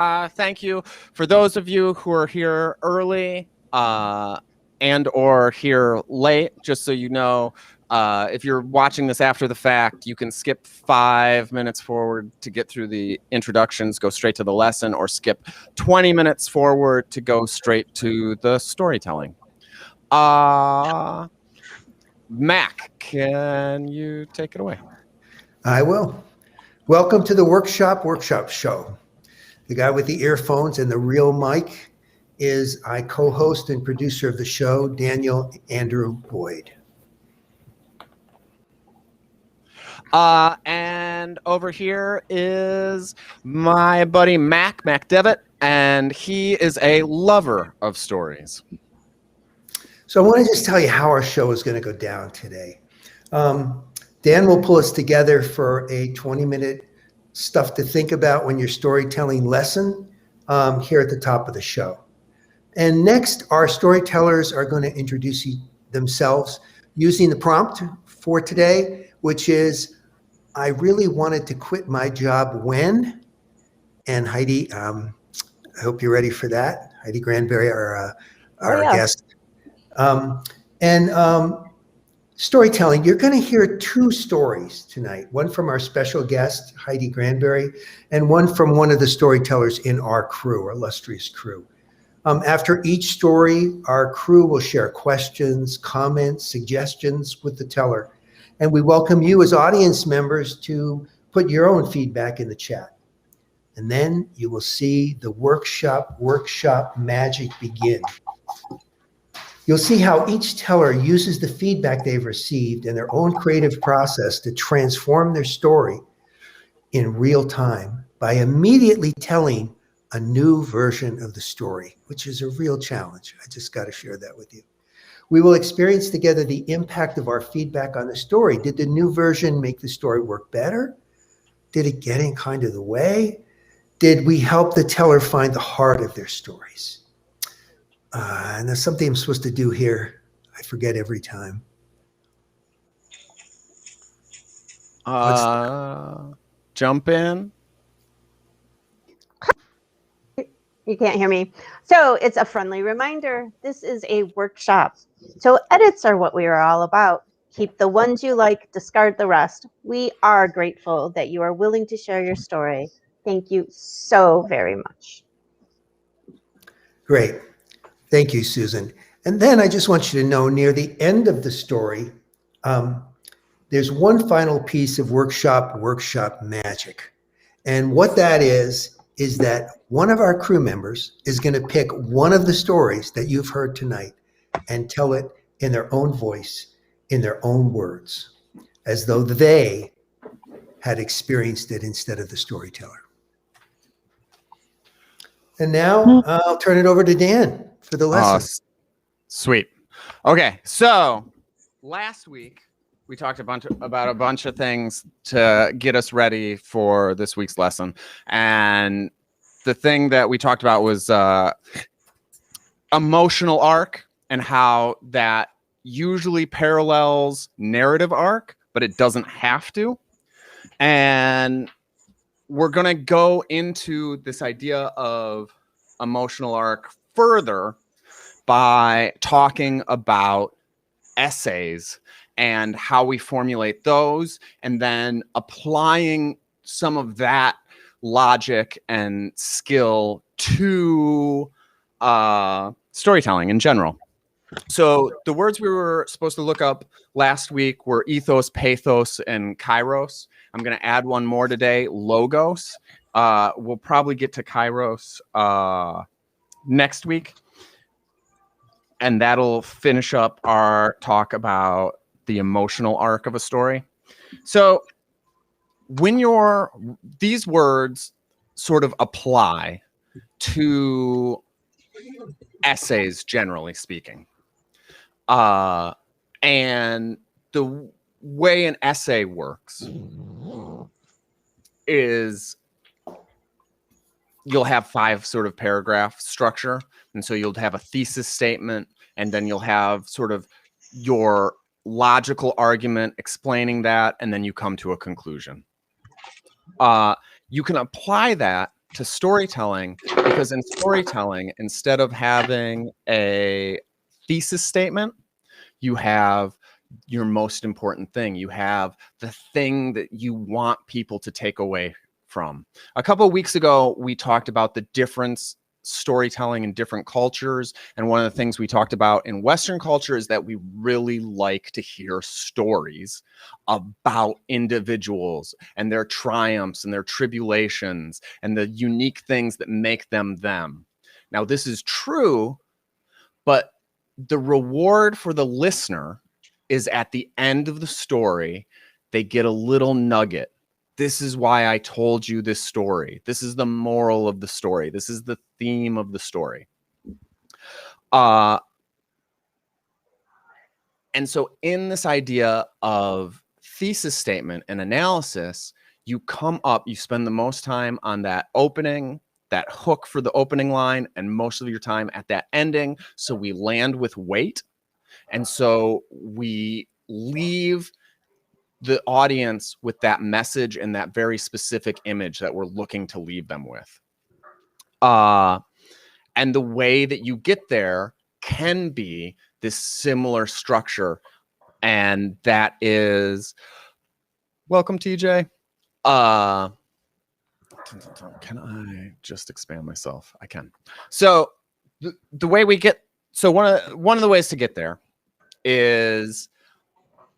Thank you. For those of you who are here early and or here late, just so you know, if you're watching this after the fact, you can skip 5 minutes forward to get through the introductions, go straight to the lesson, or skip 20 minutes forward to go straight to the storytelling. Mac, can you take it away? I will. Welcome to the Workshop Show. The guy with the earphones and the real mic is I co-host and producer of the show, Daniel Andrew Boyd. And over here is my buddy Mac Devitt, and he is a lover of stories. So I want to just tell you how our show is going to go down today. Dan will pull us together for a 20-minute stuff to think about when you're storytelling lesson here at the top of the show. And next, our storytellers are going to introduce themselves using the prompt for today, which is, I really wanted to quit my job when? And Heidi, I hope you're ready for that. Heidi Grandberry, our guest. Storytelling, you're going to hear two stories tonight, one from our special guest, Heidi Grandberry, and one from one of the storytellers in our crew, our illustrious crew. After each story, our crew will share questions, comments, suggestions with the teller, and we welcome you as audience members to put your own feedback in the chat. And then you will see the workshop magic begin. You'll see how each teller uses the feedback they've received and their own creative process to transform their story in real time by immediately telling a new version of the story, which is a real challenge. I just got to share that with you. We will experience together the impact of our feedback on the story. Did the new version make the story work better? Did it get in kind of the way? Did we help the teller find the heart of their stories? And there's something I'm supposed to do here. I forget every time. Jump in. You can't hear me. So it's a friendly reminder. This is a workshop. So edits are what we are all about. Keep the ones you like, discard the rest. We are grateful that you are willing to share your story. Thank you so very much. Great. Thank you, Susan. And then I just want you to know near the end of the story, there's one final piece of workshop magic. And what that is that one of our crew members is going to pick one of the stories that you've heard tonight and tell it in their own voice, in their own words, as though they had experienced it instead of the storyteller. And now I'll turn it over to Dan for the lesson. Sweet. Okay, so last week we talked about a bunch of things to get us ready for this week's lesson. And the thing that we talked about was emotional arc and how that usually parallels narrative arc, but it doesn't have to. And we're going to go into this idea of emotional arc further by talking about essays and how we formulate those, and then applying some of that logic and skill to storytelling in general. So the words we were supposed to look up last week were ethos, pathos, and kairos. I'm going to add one more today, logos. We'll probably get to kairos next week. And that'll finish up our talk about the emotional arc of a story. So when these words sort of apply to essays, generally speaking. And the way an essay works is you'll have 5 sort of paragraph structure. And so you'll have a thesis statement, and then you'll have sort of your logical argument explaining that, and then you come to a conclusion. You can apply that to storytelling, because in storytelling, instead of having a thesis statement, you have your most important thing. You have the thing that you want people to take away from. A couple of weeks ago, we talked about the difference storytelling in different cultures. And one of the things we talked about in Western culture is that we really like to hear stories about individuals and their triumphs and their tribulations and the unique things that make them them. Now, this is true, but the reward for the listener is at the end of the story, they get a little nugget. This is why I told you this story. This is the moral of the story. This is the theme of the story. And so in this idea of thesis statement and analysis, you come up, you spend the most time on that opening, that hook for the opening line, and most of your time at that ending. So we land with weight. And so we leave the audience with that message and that very specific image that we're looking to leave them with. And the way that you get there can be this similar structure. And that is, welcome, TJ. Can I just expand myself? I can. So the way we get, so one of the ways to get there is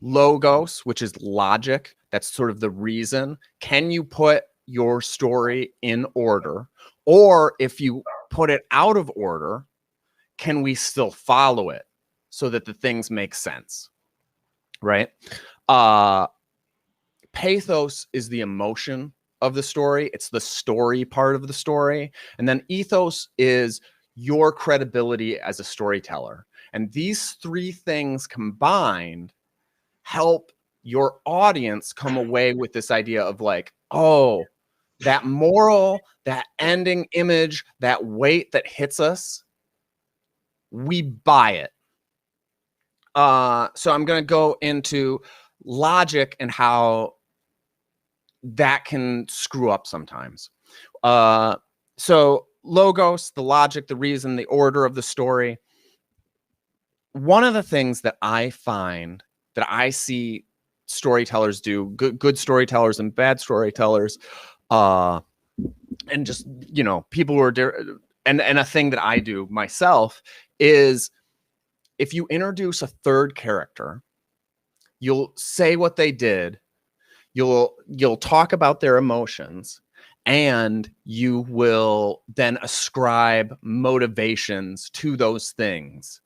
logos, which is logic. That's sort of the reason. Can you put your story in order? Or if you put it out of order, can we still follow it so that the things make sense? Right? Pathos is the emotion of the story. It's the story part of the story. And then ethos is your credibility as a storyteller. And these three things combined help your audience come away with this idea of like, oh, that moral, that ending image, that weight that hits us, we buy it. So I'm going to go into logic and how that can screw up sometimes. So logos, the logic, the reason, the order of the story. One of the things that I find that I see storytellers do, good storytellers and bad storytellers, and just, you know, people who are and a thing that I do myself is if you introduce a third character, you'll say what they did, you'll talk about their emotions, and you will then ascribe motivations to those things.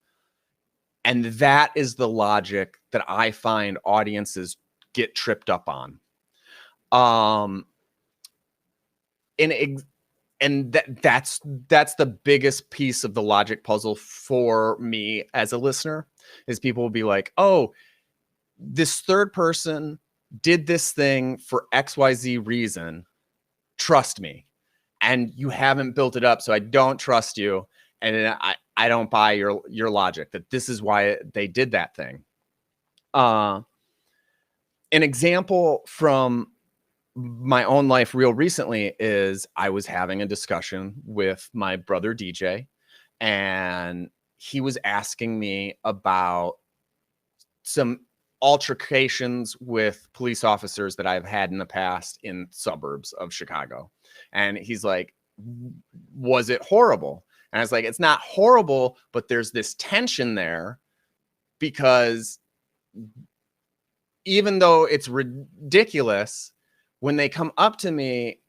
And that is the logic that I find audiences get tripped up on. And that's the biggest piece of the logic puzzle for me as a listener, is people will be like, oh, this third person did this thing for XYZ reason. Trust me. And you haven't built it up, so I don't trust you. And I don't buy your logic that this is why they did that thing. An example from my own life real recently is I was having a discussion with my brother DJ, and he was asking me about some altercations with police officers that I've had in the past in suburbs of Chicago. And he's like, was it horrible? And I was like, it's not horrible, but there's this tension there, because even though it's ridiculous, when they come up to me,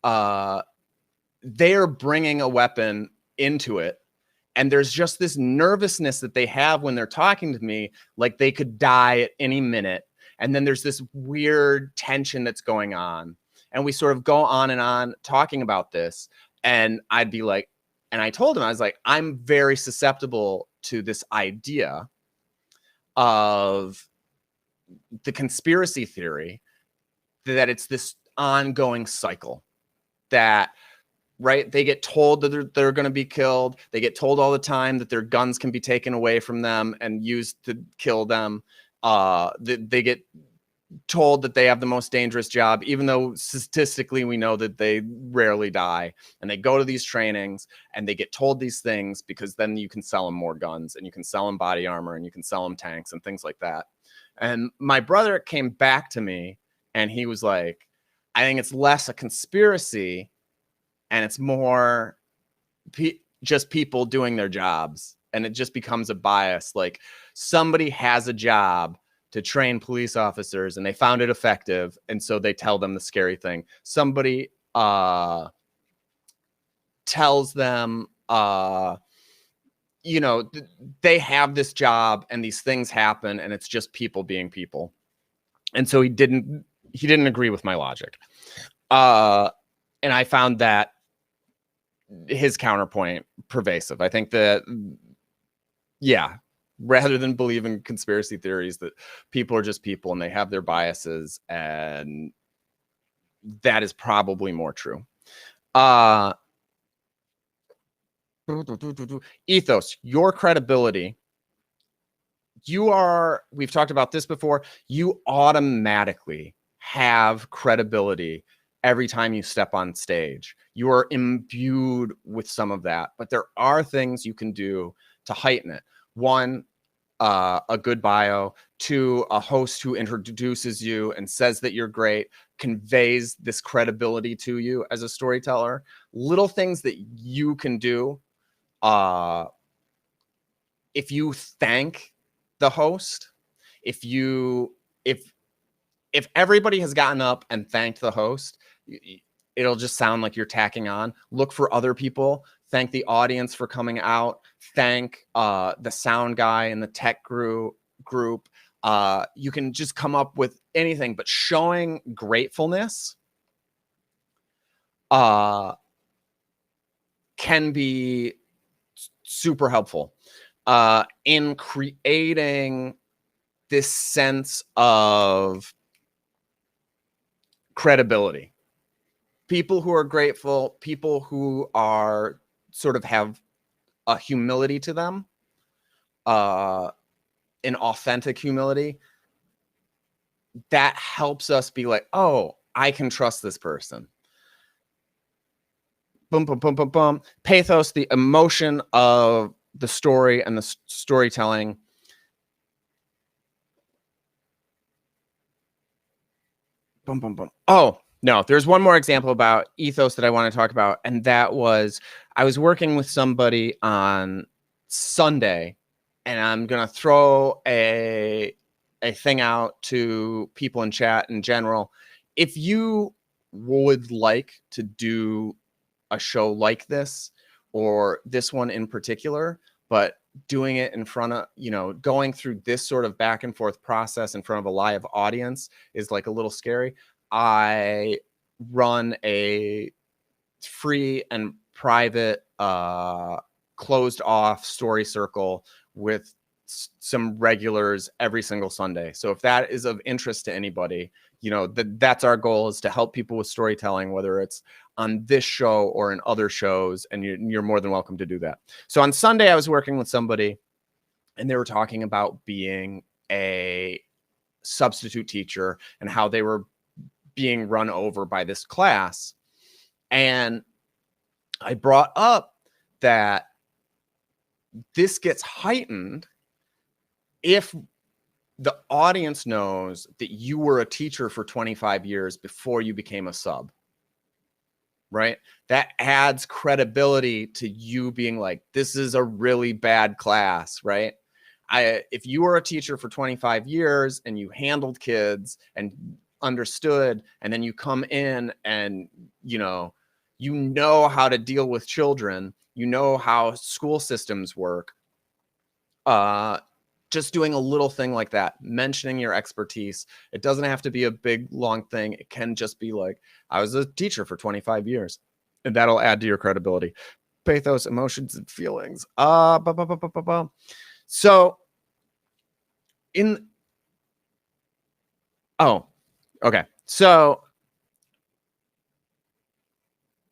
they're bringing a weapon into it. And there's just this nervousness that they have when they're talking to me, like they could die at any minute. And then there's this weird tension that's going on. And we sort of go on and on talking about this. And I'd be like, and I told him, I was like, I'm very susceptible to this idea of the conspiracy theory that it's this ongoing cycle that, right, they get told that they're going to be killed. They get told all the time that their guns can be taken away from them and used to kill them. They get told that they have the most dangerous job, even though statistically we know that they rarely die. And they go to these trainings and they get told these things because then you can sell them more guns and you can sell them body armor and you can sell them tanks and things like that. And my brother came back to me and he was like, I think it's less a conspiracy and it's more just people doing their jobs. And it just becomes a bias. Like somebody has a job to train police officers and they found it effective. And so they tell them the scary thing. Somebody tells them, you know, they have this job and these things happen and it's just people being people. And so he didn't agree with my logic. And I found that his counterpoint pervasive. I think that, yeah, rather than believe in conspiracy theories, that people are just people and they have their biases, and that is probably more true. Ethos, your credibility. We've talked about this before, you automatically have credibility every time you step on stage. You are imbued with some of that, but there are things you can do to heighten it. One, a good bio. Two, a host who introduces you and says that you're great, conveys this credibility to you as a storyteller. Little things that you can do. If you thank the host, if everybody has gotten up and thanked the host, it'll just sound like you're tacking on. Look for other people. Thank the audience for coming out. Thank the sound guy and the tech group. You can just come up with anything, but showing gratefulness can be super helpful in creating this sense of credibility. People who are grateful, people who are sort of have a humility to them, an authentic humility, that helps us be like, oh, I can trust this person. Boom, boom, boom, boom, boom. Pathos, the emotion of the story and the storytelling. Boom, boom, boom. Oh, no, there's one more example about ethos that I want to talk about. And that was, I was working with somebody on Sunday, and I'm going to throw a thing out to people in chat in general. If you would like to do a show like this, or this one in particular, but doing it in front of, going through this sort of back and forth process in front of a live audience is like a little scary. I run a free and private closed off story circle with some regulars every single Sunday. So if that is of interest to anybody, that's our goal, is to help people with storytelling, whether it's on this show or in other shows, and you're more than welcome to do that. So on Sunday, I was working with somebody and they were talking about being a substitute teacher and how they were being run over by this class. And I brought up that this gets heightened if the audience knows that you were a teacher for 25 years before you became a sub, right? That adds credibility to you being like, this is a really bad class, right? If you were a teacher for 25 years and you handled kids and understood, and then you come in and you know how to deal with children, how school systems work, just doing a little thing like that, mentioning your expertise. It doesn't have to be a big long thing. It can just be like, I was a teacher for 25 years, and that'll add to your credibility. Pathos, emotions, and feelings. So okay. So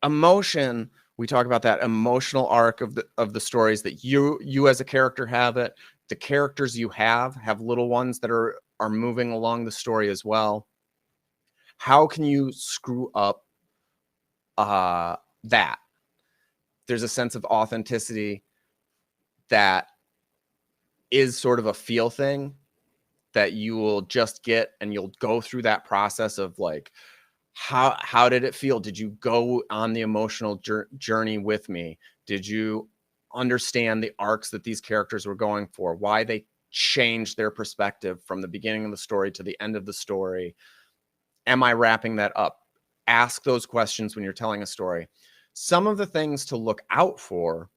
emotion, we talk about that emotional arc of the stories that you as a character have it. The characters you have little ones that are are moving along the story as well, how can you screw up that? There's a sense of authenticity that is sort of a feel thing that you will just get, and you'll go through that process of like, how did it feel? Did you go on the emotional journey with me? Did you understand the arcs that these characters were going for? Why they changed their perspective from the beginning of the story to the end of the story? Am I wrapping that up? Ask those questions when you're telling a story. Some of the things to look out for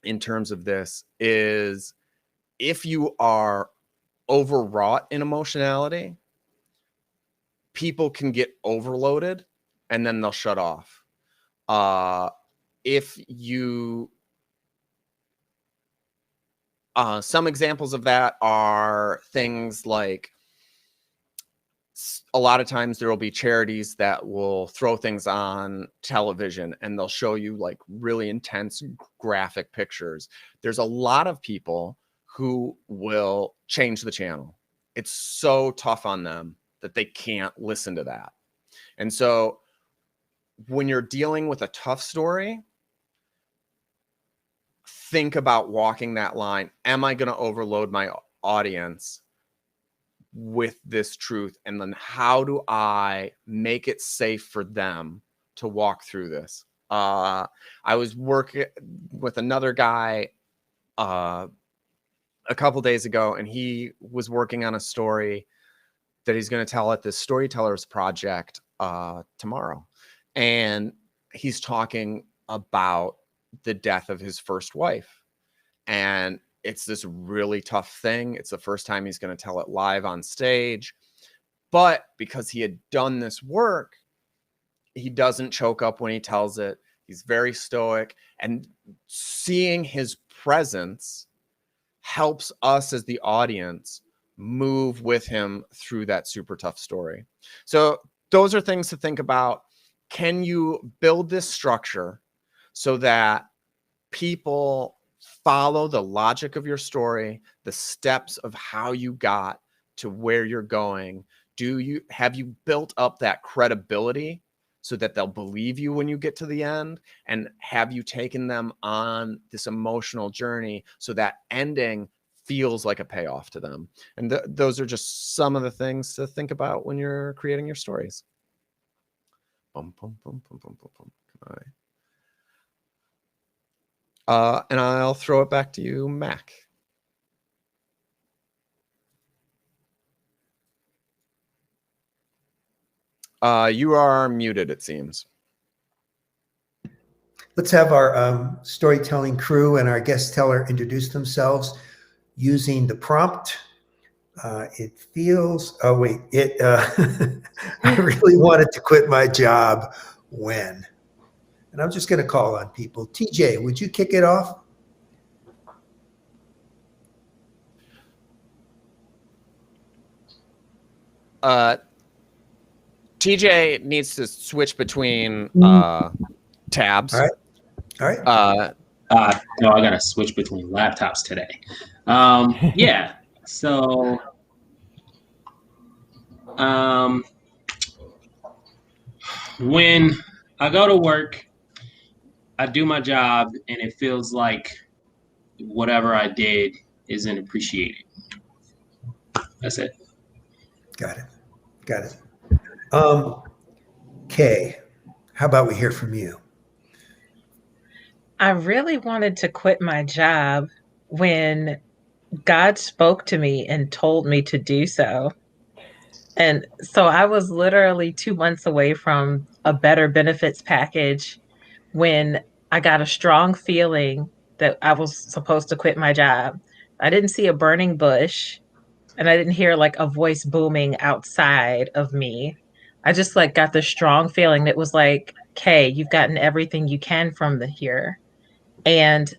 in terms of this is if you are overwrought in emotionality, people can get overloaded and then they'll shut off. If you, some examples of that are things like, a lot of times there will be charities that will throw things on television and they'll show you like really intense graphic pictures. There's a lot of people who will change the channel. It's so tough on them that they can't listen to that. And so when you're dealing with a tough story, think about walking that line. Am I going to overload my audience with this truth? And then how do I make it safe for them to walk through this? I was working with another guy a couple days ago, and he was working on a story that he's going to tell at this Storytellers project tomorrow. And he's talking about the death of his first wife. And it's this really tough thing. It's the first time he's going to tell it live on stage. But because he had done this work, he doesn't choke up when he tells it. He's very stoic. And seeing his presence helps us as the audience move with him through that super tough story. So those are things to think about. Can you build this structure so that people follow the logic of your story, the steps of how you got to where you're going? Have you built up that credibility so that they'll believe you when you get to the end? And have you taken them on this emotional journey so that ending feels like a payoff to them? And those are just some of the things to think about when you're creating your stories. Boom, boom, boom, boom, boom, boom, boom. And I'll throw it back to you, Mac. You are muted, it seems. Let's have our storytelling crew and our guest teller introduce themselves using the prompt. It feels, oh wait, I really wanted to quit my job when. And I'm just going to call on people. TJ, would you kick it off? TJ needs to switch between tabs. All right. No, I got to switch between laptops today. Yeah. So, when I go to work, I do my job, and it feels like whatever I did isn't appreciated. That's it. Got it. Kay, how about we hear from you? I really wanted to quit my job when God spoke to me and told me to do so. And so I was literally 2 months away from a better benefits package when I got a strong feeling that I was supposed to quit my job. I didn't see a burning bush, and I didn't hear like a voice booming outside of me. I just like got the strong feeling that was like, "Kay, you've gotten everything you can from here." And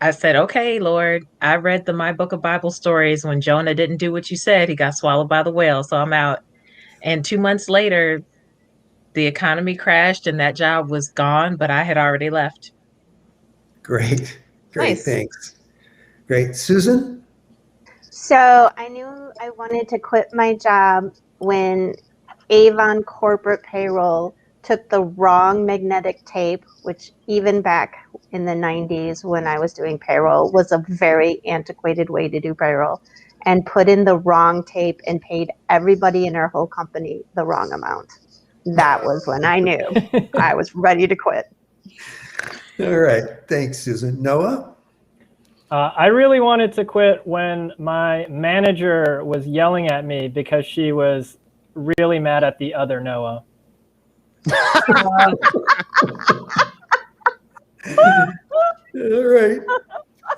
I said, "Okay, Lord, I read my book of Bible stories. When Jonah didn't do what you said, he got swallowed by the whale. So I'm out." And 2 months later, the economy crashed and that job was gone, but I had already left. Great. Nice. Thanks. Great. Susan? So I knew I wanted to quit my job when Avon corporate payroll took the wrong magnetic tape, which even back in the 90s when I was doing payroll was a very antiquated way to do payroll, and put in the wrong tape and paid everybody in our whole company the wrong amount. That was when I knew I was ready to quit. All right. Thanks, Susan. Noah? I really wanted to quit when my manager was yelling at me because she was really mad at the other Noah. All right.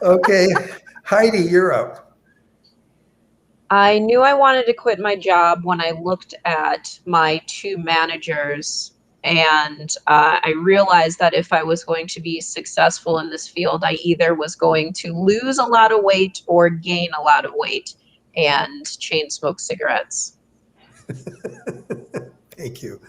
Okay. Heidi, you're up. I knew I wanted to quit my job when I looked at my two managers, and I realized that if I was going to be successful in this field, I either was going to lose a lot of weight or gain a lot of weight and chain smoke cigarettes. Thank you.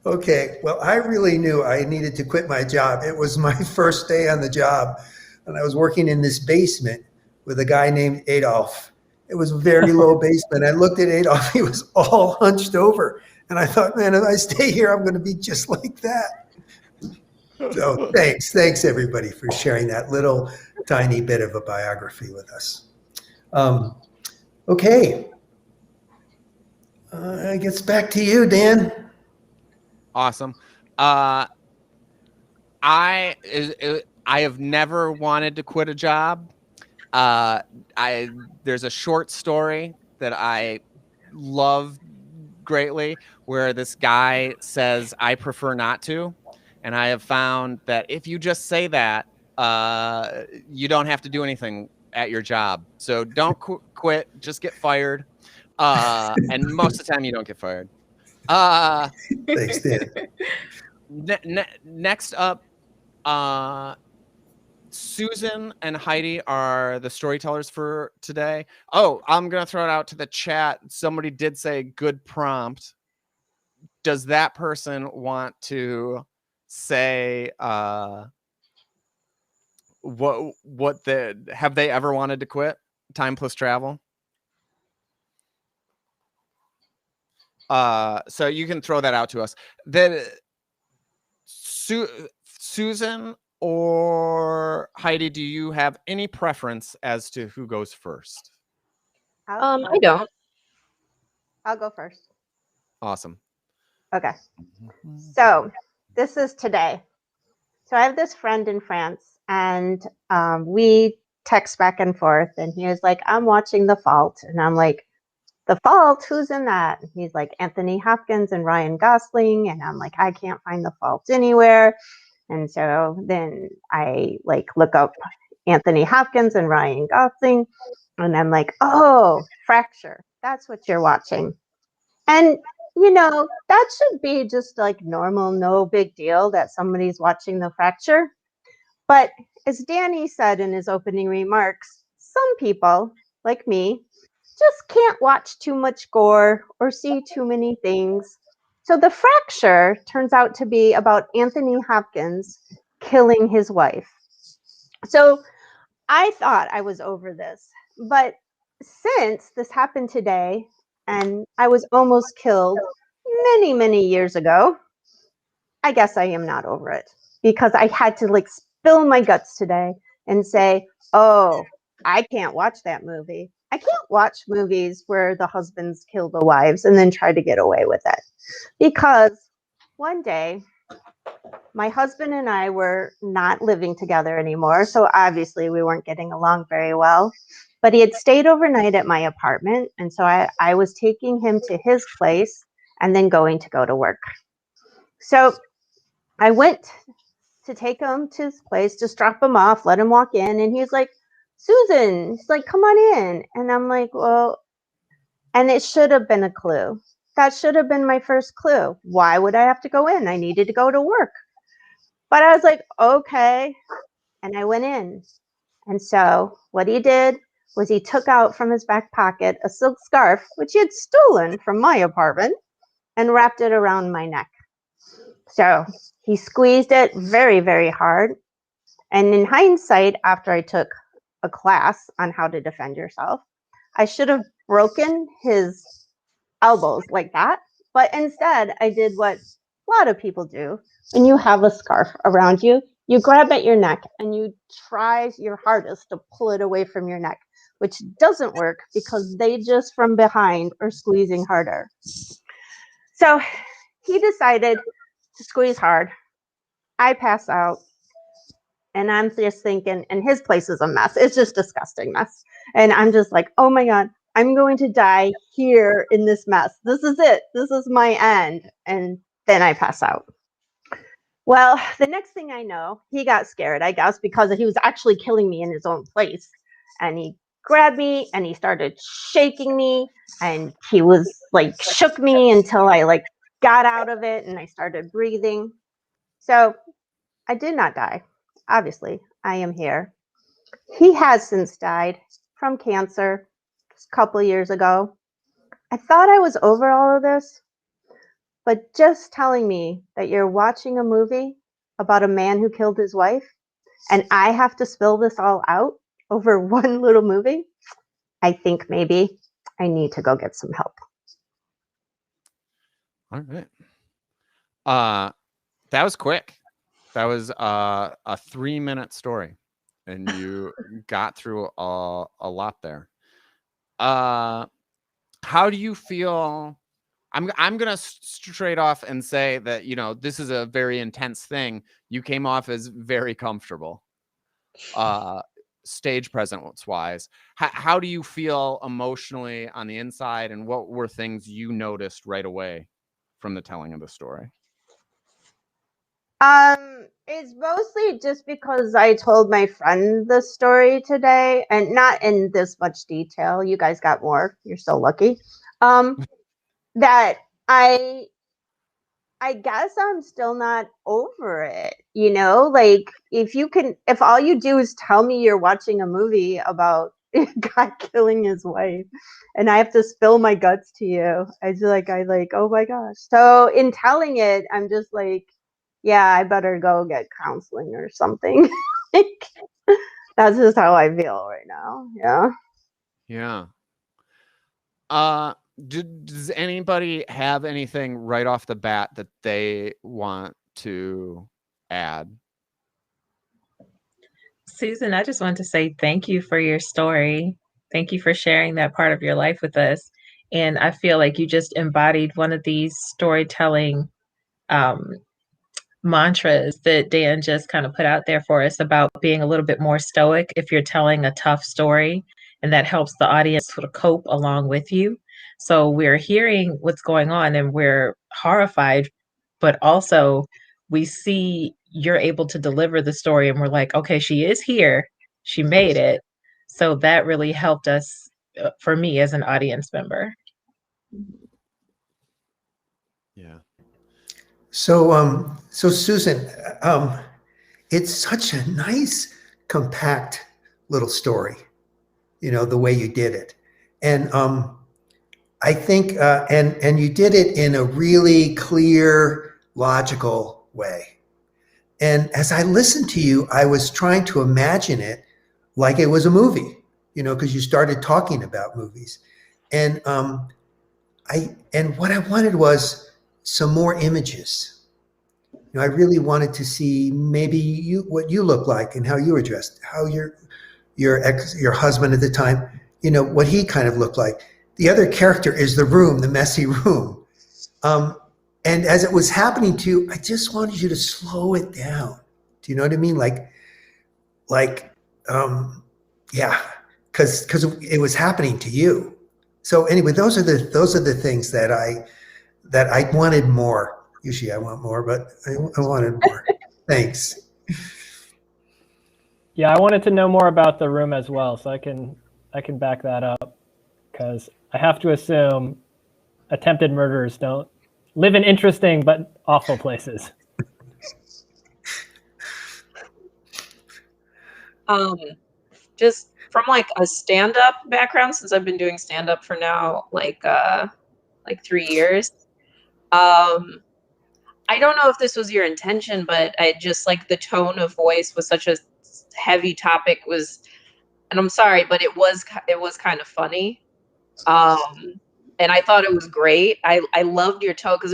Okay. Well, I really knew I needed to quit my job. It was my first day on the job, and I was working in this basement with a guy named Adolf. It was a very low basement. I looked at Adolf. He was all hunched over. And I thought, man, if I stay here, I'm going to be just like that. So thanks. Thanks, everybody, for sharing that little tiny bit of a biography with us. Okay. I guess back to you, Dan. Awesome. I have never wanted to quit a job. There's a short story that I love greatly where this guy says, I prefer not to. And I have found that if you just say that, you don't have to do anything at your job. So don't quit, just get fired. And most of the time you don't get fired. Thanks, Dan. Next up, Susan and Heidi are the storytellers for today. Oh, I'm going to throw it out to the chat. Somebody did say good prompt. Does that person want to say what have they ever wanted to quit? Time plus travel? So you can throw that out to us. Then Susan or Heidi, do you have any preference as to who goes first? I don't. I'll go first. Awesome. Okay. So this is today. So I have this friend in France, and we text back and forth, and he was like, I'm watching The Fault. And I'm like, The Fault? Who's in that? And he's like, Anthony Hopkins and Ryan Gosling. And I'm like, I can't find The Fault anywhere. And so then I like look up Anthony Hopkins and Ryan Gosling, and I'm like, oh, Fracture. That's what you're watching. And you know, that should be just like normal, no big deal that somebody's watching The Fracture. But as Danny said in his opening remarks, some people, like me, just can't watch too much gore or see too many things. So The Fracture turns out to be about Anthony Hopkins killing his wife. So I thought I was over this, but since this happened today and I was almost killed many, many years ago, I guess I am not over it because I had to like spill my guts today and say, oh, I can't watch that movie. I can't watch movies where the husbands kill the wives and then try to get away with it. Because one day, my husband and I were not living together anymore. So obviously we weren't getting along very well. But he had stayed overnight at my apartment. And so I was taking him to his place and then going to work. So I went to take him to his place, just drop him off, let him walk in. And he was like, Susan, he's like, come on in. And I'm like, well, and it should have been a clue. That should have been my first clue. Why would I have to go in? I needed to go to work. But I was like, okay. And I went in. And so what he did was he took out from his back pocket a silk scarf, which he had stolen from my apartment, and wrapped it around my neck. So he squeezed it very, very hard. And in hindsight, after I took a class on how to defend yourself, I should have broken his elbows like that, but instead I did what a lot of people do. When you have a scarf around you, you grab at your neck and you try your hardest to pull it away from your neck, which doesn't work because they just from behind are squeezing harder. So he decided to squeeze hard. I pass out. And I'm just thinking, and his place is a mess. It's just a disgusting mess. And I'm just like, oh my God, I'm going to die here in this mess. This is it. This is my end. And then I pass out. Well, the next thing I know, he got scared, I guess, because he was actually killing me in his own place. And he grabbed me and he started shaking me. And he was like, shook me until I like got out of it and I started breathing. So I did not die. Obviously, I am here. He has since died from cancer a couple of years ago. I thought I was over all of this, but just telling me that you're watching a movie about a man who killed his wife and I have to spill this all out over one little movie, I think maybe I need to go get some help. All right. That was quick. That was a 3-minute story, and you got through a lot there. How do you feel? I'm gonna straight off and say that this is a very intense thing. You came off as very comfortable, stage presence wise. How do you feel emotionally on the inside, and what were things you noticed right away from the telling of the story? It's mostly just because I told my friend the story today, and not in this much detail. You guys got more. You're so lucky. That I guess I'm still not over it. Like if all you do is tell me you're watching a movie about a guy killing his wife, and I have to spill my guts to you, I oh my gosh. So in telling it, I'm just like, yeah, I better go get counseling or something. That's just how I feel right now. Yeah. Yeah. Does anybody have anything right off the bat that they want to add? Susan, I just want to say thank you for your story. Thank you for sharing that part of your life with us. And I feel like you just embodied one of these storytelling mantras that Dan just kind of put out there for us about being a little bit more stoic if you're telling a tough story, and that helps the audience sort of cope along with you. So we're hearing what's going on and we're horrified, but also we see you're able to deliver the story and we're like, okay, she is here. She made it. So that really helped us, for me as an audience member. Yeah. So Susan, it's such a nice, compact little story, the way you did it. And I think, and you did it in a really clear, logical way. And as I listened to you, I was trying to imagine it like it was a movie, because you started talking about movies. And what I wanted was some more images. I really wanted to see maybe what you look like and how you were dressed, how your husband at the time, what he kind of looked like. The other character is the room, the messy room. And as it was happening to you, I just wanted you to slow it down. Do you know what I mean? Yeah, because it was happening to you. So anyway, those are the things that I wanted more. Usually I want more, but I wanted more. Thanks. Yeah, I wanted to know more about the room as well, so I can back that up, because I have to assume attempted murderers don't live in interesting but awful places. Just from like a stand-up background, since I've been doing stand-up for now like 3 years. I don't know if this was your intention, but I just like the tone of voice was such a heavy topic was and I'm sorry, but it was kind of funny. And I thought it was great. I loved your tone because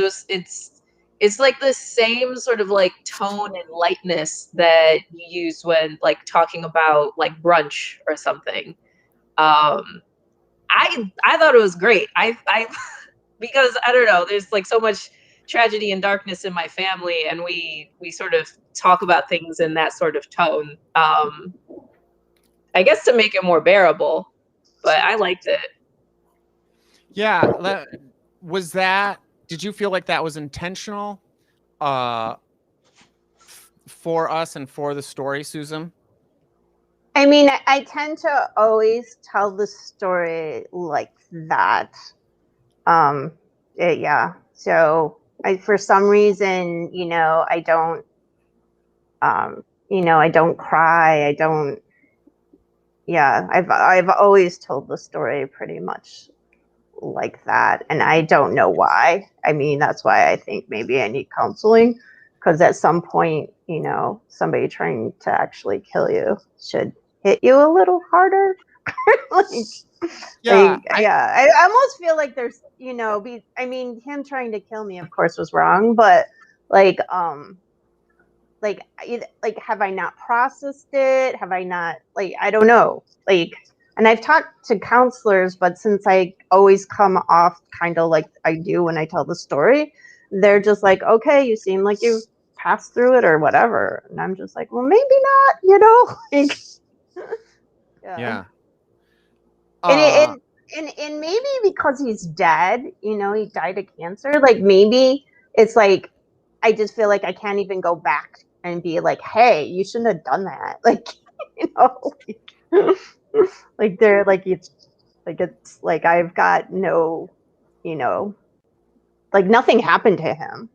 it's like the same sort of like tone and lightness that you use when like talking about like brunch or something. I thought it was great. I because I don't know, there's like so much tragedy and darkness in my family, and we sort of talk about things in that sort of tone. I guess to make it more bearable, but I liked it. Yeah, did you feel like that was intentional for us and for the story, Susan? I mean, I tend to always tell the story like that. Yeah. So for some reason, I don't, I don't cry. I don't. Yeah, I've always told the story pretty much like that, and I don't know why. I mean, that's why I think maybe I need counseling, because at some point, somebody trying to actually kill you should hit you a little harder. I almost feel like there's, I mean, him trying to kill me, of course, was wrong, but like have I not processed it? Have I not, I don't know, and I've talked to counselors, but since I always come off kind of like I do when I tell the story, they're just like, okay, you seem like you passed through it or whatever, and I'm just like, well, maybe not, like. Yeah. And maybe because he's dead, he died of cancer, like maybe it's like I just feel like I can't even go back and be like, hey, you shouldn't have done that. Like, like they're like, it's like I've got no, like nothing happened to him.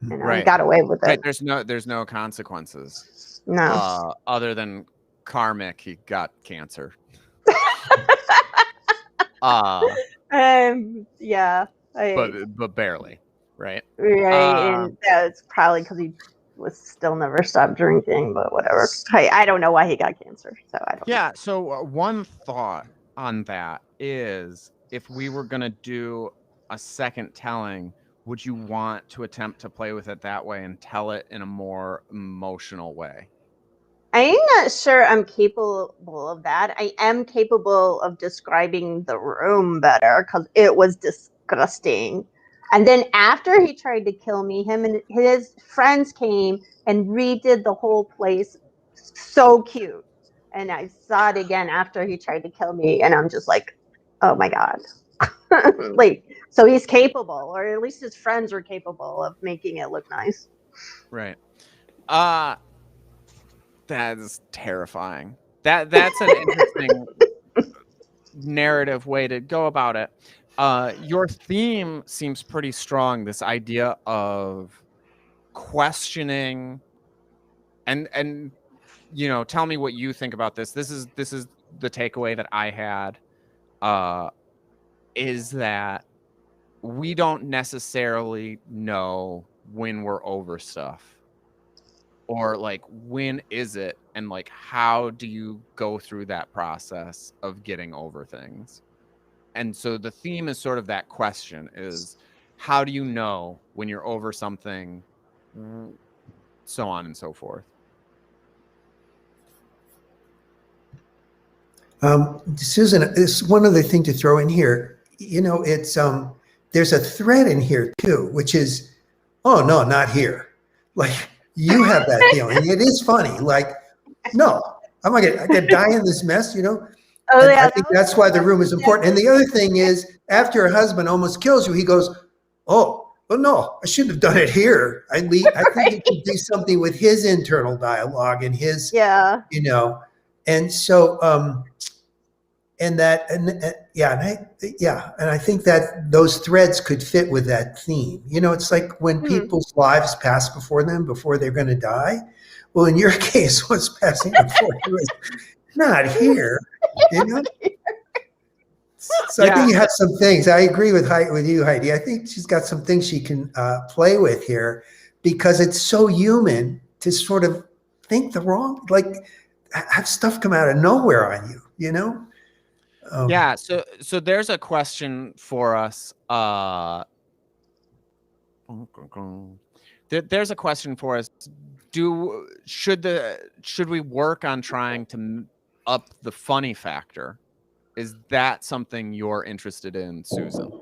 Right. He got away with it. Right. There's no consequences. No. Other than karmic, he got cancer. Yeah. But barely. Right. And that's probably because he was still never stopped drinking, but whatever. I don't know why he got cancer, so I don't. Yeah. So one thought on that is, if we were gonna do a second telling, would you want to attempt to play with it that way and tell it in a more emotional way? I'm not sure I'm capable of that. I am capable of describing the room better because it was disgusting. And then after he tried to kill me, him and his friends came and redid the whole place. So cute. And I saw it again after he tried to kill me, and I'm just like, oh my God. Like, so he's capable, or at least his friends were capable of making it look nice. Right. That is terrifying. That's an interesting narrative way to go about it. Your theme seems pretty strong, this idea of questioning and tell me what you think about this. This is the takeaway that I had, is that we don't necessarily know when we're over stuff, or like, when is it, and like, how do you go through that process of getting over things? And so the theme is sort of that question, is how do you know when you're over something, so on and so forth. Susan, this one other thing to throw in here. It's there's a thread in here too, which is, oh no, not here. Like, you have that feeling. It is funny. Like, no, I could die in this mess. Oh, yeah, I think that's why the room is important. And the other thing is, after your husband almost kills you, he goes, oh, well, no, I shouldn't have done it here. I think he could do something with his internal dialogue and his, and so, and I think that those threads could fit with that theme. It's like when people's lives pass before them before they're going to die. Well, in your case, what's passing before you is not here. So I think you have some things. I agree with you, Heidi. I think she's got some things she can play with here, because it's so human to sort of think the wrong, like have stuff come out of nowhere on you, you know? Yeah, so there's a question for us. There's a question for us. Should we work on trying to up the funny factor? Is that something you're interested in, Susan?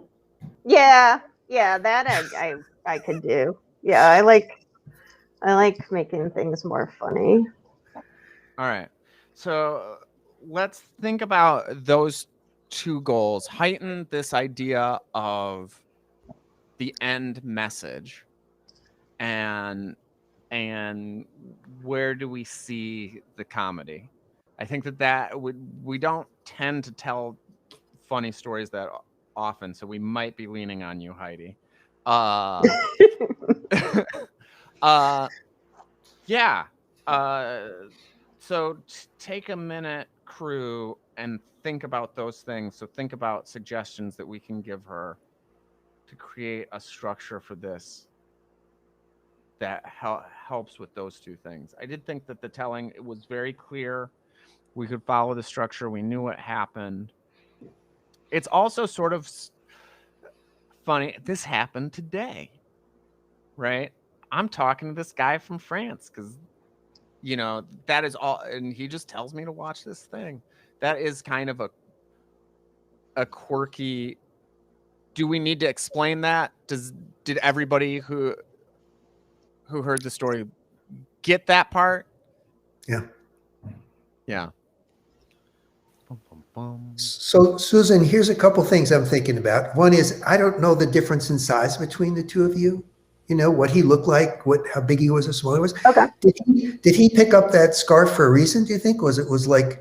Yeah, that I could do. Yeah, I like making things more funny. All right. So let's think about those two goals. Heighten this idea of the end message, and where do we see the comedy? I think that we don't tend to tell funny stories that often, so we might be leaning on you, Heidi. Yeah. So take a minute, crew, and think about those things. So think about suggestions that we can give her to create a structure for this that helps with those two things. I did think that the telling, it was very clear. We could follow the structure. We knew what happened. It's also sort of funny. This happened today, right? I'm talking to this guy from France because, that is all. And he just tells me to watch this thing. That is kind of a quirky. Do we need to explain that? Did everybody who heard the story get that part? Yeah. Yeah. So, Susan, here's a couple things I'm thinking about. One is I don't know the difference in size between the two of you. You know what he looked like, how big he was, or small he was. Okay. Did he pick up that scarf for a reason? Do you think did he Oh,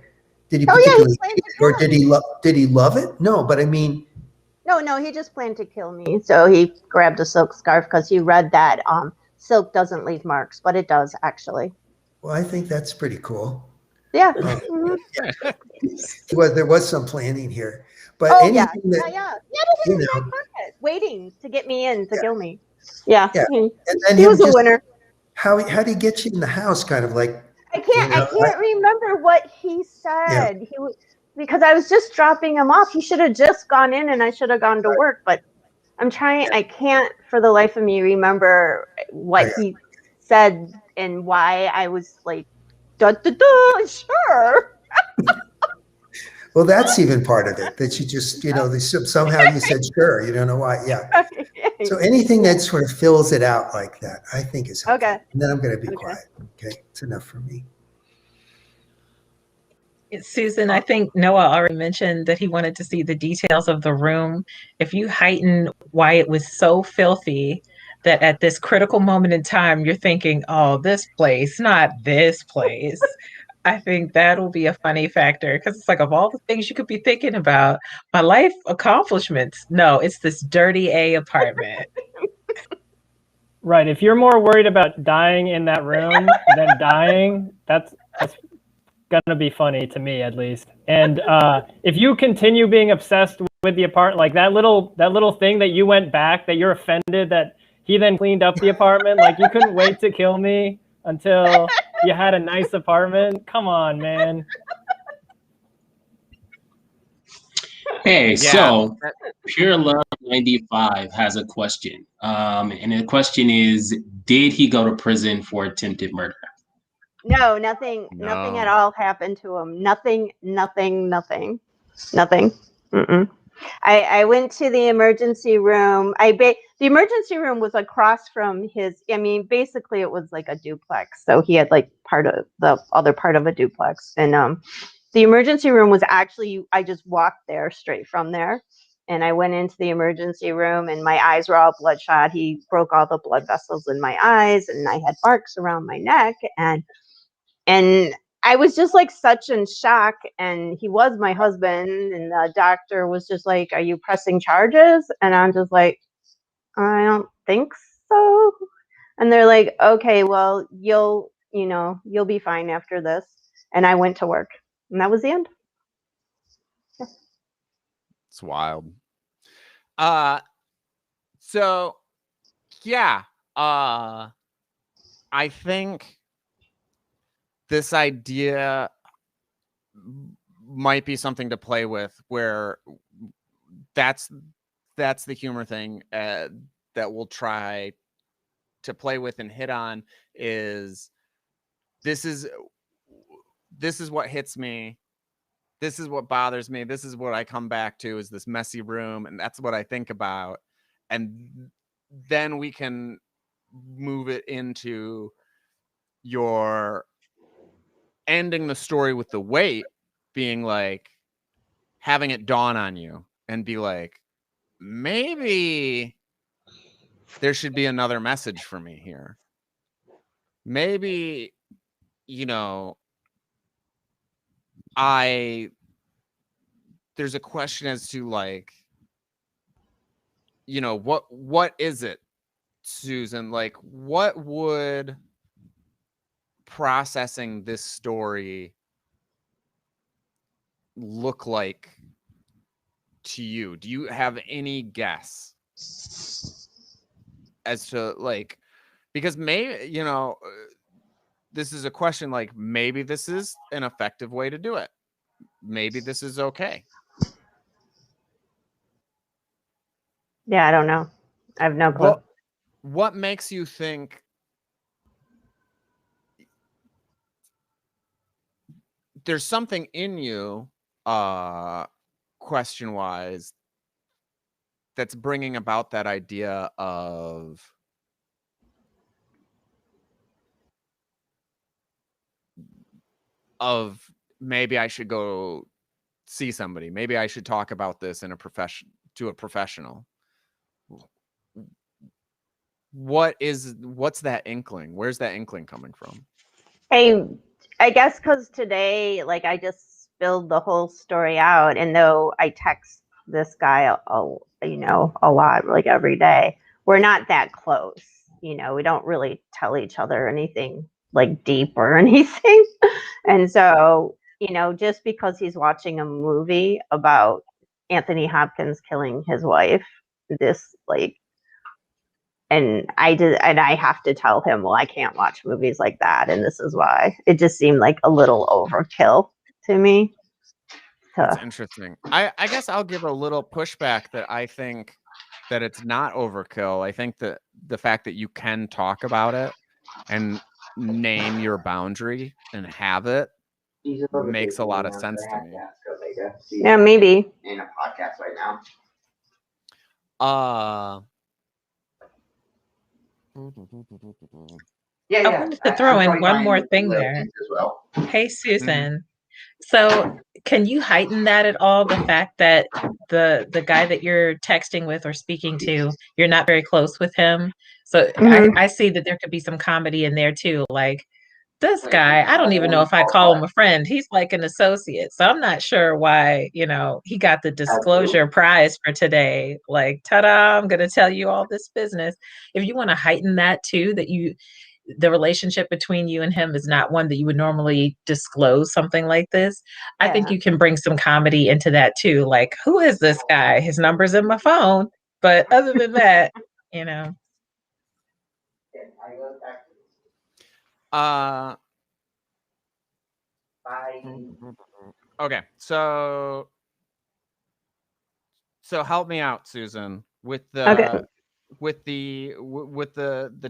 yeah, particularly he planned hate to it, or kill me. did he love it? No, but I mean, No, he just planned to kill me. So he grabbed a silk scarf because he read that silk doesn't leave marks, but it does actually. well, I think that's pretty cool. Yeah. There was some planning here, but Oh anything yeah. that Yeah, but you in my know, pocket, waiting to get me in to kill me. Yeah. yeah, and then He him was a just winner. how did he get you in the house? Kind of like I can't remember what he yeah, said. He was because I was just dropping him off. He should have just gone in and I should have gone to work, but I'm trying. I can't for the life of me remember what he said and why I was like, sure. Well, that's even part of it. That you just somehow you said sure. You don't know why. Yeah. So anything that sort of fills it out like that, I think is helpful. Okay. And then I'm going to be quiet. Okay, it's enough for me. Susan, I think Noah already mentioned that he wanted to see the details of the room. If you heighten why it was so filthy that at this critical moment in time, you're thinking, oh, this place, not this place. I think that'll be a funny factor because it's like, of all the things you could be thinking about, my life accomplishments. No, it's this dirty A apartment. Right. If you're more worried about dying in that room than dying, that's gonna be funny to me at least. And if you continue being obsessed with the apartment, like that little thing that you went back, that you're offended that he then cleaned up the apartment, like you couldn't wait to kill me until you had a nice apartment. Come on, man. Hey, Yeah. so Pure Love 95 has a question. And the question is, did he go to prison for attempted murder? No, nothing at all happened to him. Nothing. Mm-mm. I went to the emergency room. The emergency room was across from his. I mean, basically, it was like a duplex. So he had like part of the other part of a duplex, and the emergency room was actually. I just walked there straight from there, and I went into the emergency room, and my eyes were all bloodshot. He broke all the blood vessels in my eyes, and I had marks around my neck, and I was just like such in shock, and he was my husband, and the doctor was just like, "Are you pressing charges?" And I'm just like, "I don't think so." And they're like, "Okay, well, you'll be fine after this." And I went to work, and that was the end. It's wild. So yeah, I think this idea might be something to play with, where that's the humor thing that we'll try to play with and hit on. Is this is what hits me, this is what bothers me, this is what I come back to, is this messy room, and that's what I think about. And then we can move it into your ending the story with the weight being like, having it dawn on you and be like, maybe there should be another message for me here. Maybe, you know, there's a question as to, like, you know, what is it, Susan? Like, what would processing this story look like to you? Do you have any guess as to, like, because maybe, you know, this is a question, like, maybe this is an effective way to do it. Maybe this is okay. Yeah, I don't know. I have no clue. What makes you think there's something in you, question-wise, that's bringing about that idea of maybe I should go see somebody. Maybe I should talk about this in a professional. What's that inkling? Where's that inkling coming from? I guess because today, like, I just spilled the whole story out, and though I text this guy a lot, like every day, we're not that close. You know, we don't really tell each other anything like deep or anything. And so, you know, just because he's watching a movie about Anthony Hopkins killing his wife, this, like, and I have to tell him, well, I can't watch movies like that, and this is why. It just seemed like a little overkill to me. That's interesting. I guess I'll give a little pushback that I think that it's not overkill. I think that the fact that you can talk about it and name your boundary and have it makes a lot of sense to me. Yeah, maybe. In a podcast right now. I wanted to throw in one more thing there. Well. Hey, Susan. So can you heighten that at all? The fact that the guy that you're texting with or speaking to, you're not very close with him. So I see that there could be some comedy in there too. Like, this guy, I don't even know if I call him a friend. He's like an associate. So I'm not sure why, you know, he got the disclosure prize for today. Like, ta-da, I'm going to tell you all this business. If you want to heighten that too, that the relationship between you and him is not one that you would normally disclose something like this. I think you can bring some comedy into that too. Like, who is this guy? His number's in my phone. But other than that, you know. Okay, so help me out, Susan, with the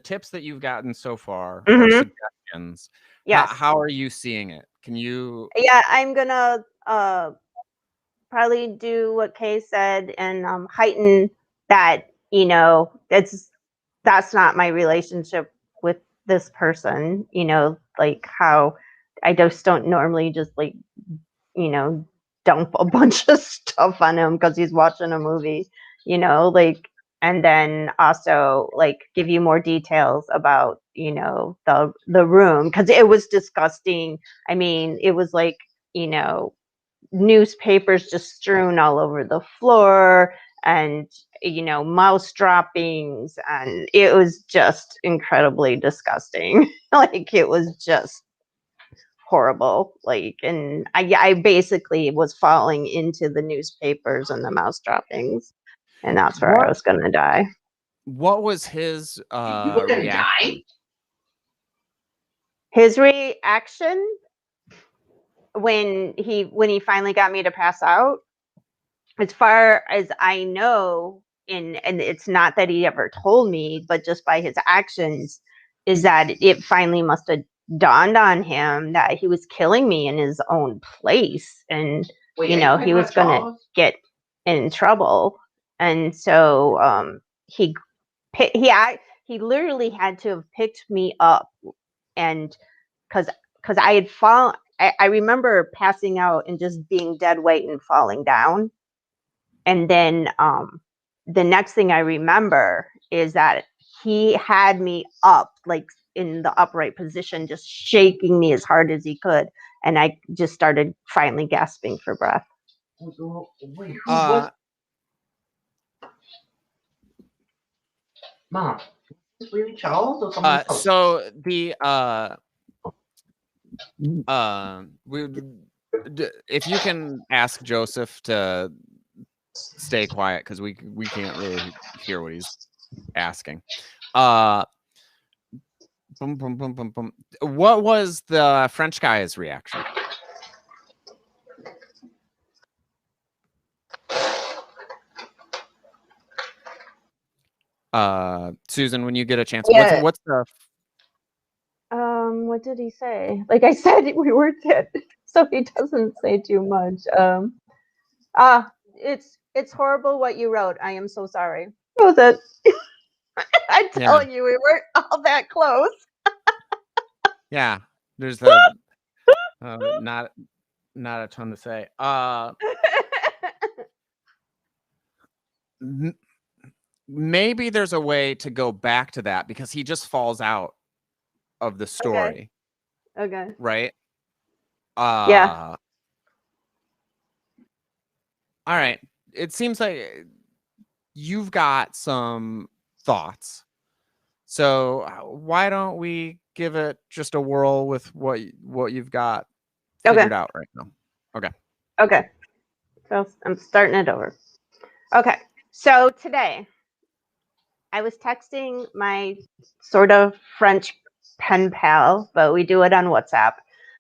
tips that you've gotten so far, or suggestions. Yes. How are you seeing it? Can you? Yeah, I'm gonna probably do what Kay said and heighten that. You know, that's not my relationship with this person. You know, like how I just don't normally just, like, you know, dump a bunch of stuff on him because he's watching a movie. You know, like, and then also, like, give you more details about, you know, the room, because it was disgusting. I mean, it was like, you know, newspapers just strewn all over the floor, and, you know, mouse droppings, and it was just incredibly disgusting. Like, it was just horrible. Like, and I basically was falling into the newspapers and the mouse droppings, and that's where I was gonna die. What was his reaction? His reaction when he finally got me to pass out, as far as I know, and it's not that he ever told me, but just by his actions, is that it finally must have dawned on him that he was killing me in his own place, and he was gonna get in trouble. And so he literally had to have picked me up, and because I had fallen. I remember passing out and just being dead weight and falling down. And then the next thing I remember is that he had me up, like in the upright position, just shaking me as hard as he could. And I just started finally gasping for breath. Wait, who was Mom? Is this really Charles or someone else? So if you can ask Joseph to stay quiet, because we can't really hear what he's asking. Boom, boom, boom, boom, boom. What was the French guy's reaction? Susan, when you get a chance, Yeah. what's the what did he say? Like I said, we were dead, so he doesn't say too much. It's horrible what you wrote. I am so sorry. That was it. I'm telling you, we weren't all that close. Yeah, there's the not a ton to say. Maybe there's a way to go back to that, because he just falls out of the story. Okay. Right? Yeah. All right. It seems like you've got some thoughts. So why don't we give it just a whirl with what you've got figured out right now? Okay. So I'm starting it over. Okay. So today I was texting my sort of French pen pal, but we do it on WhatsApp.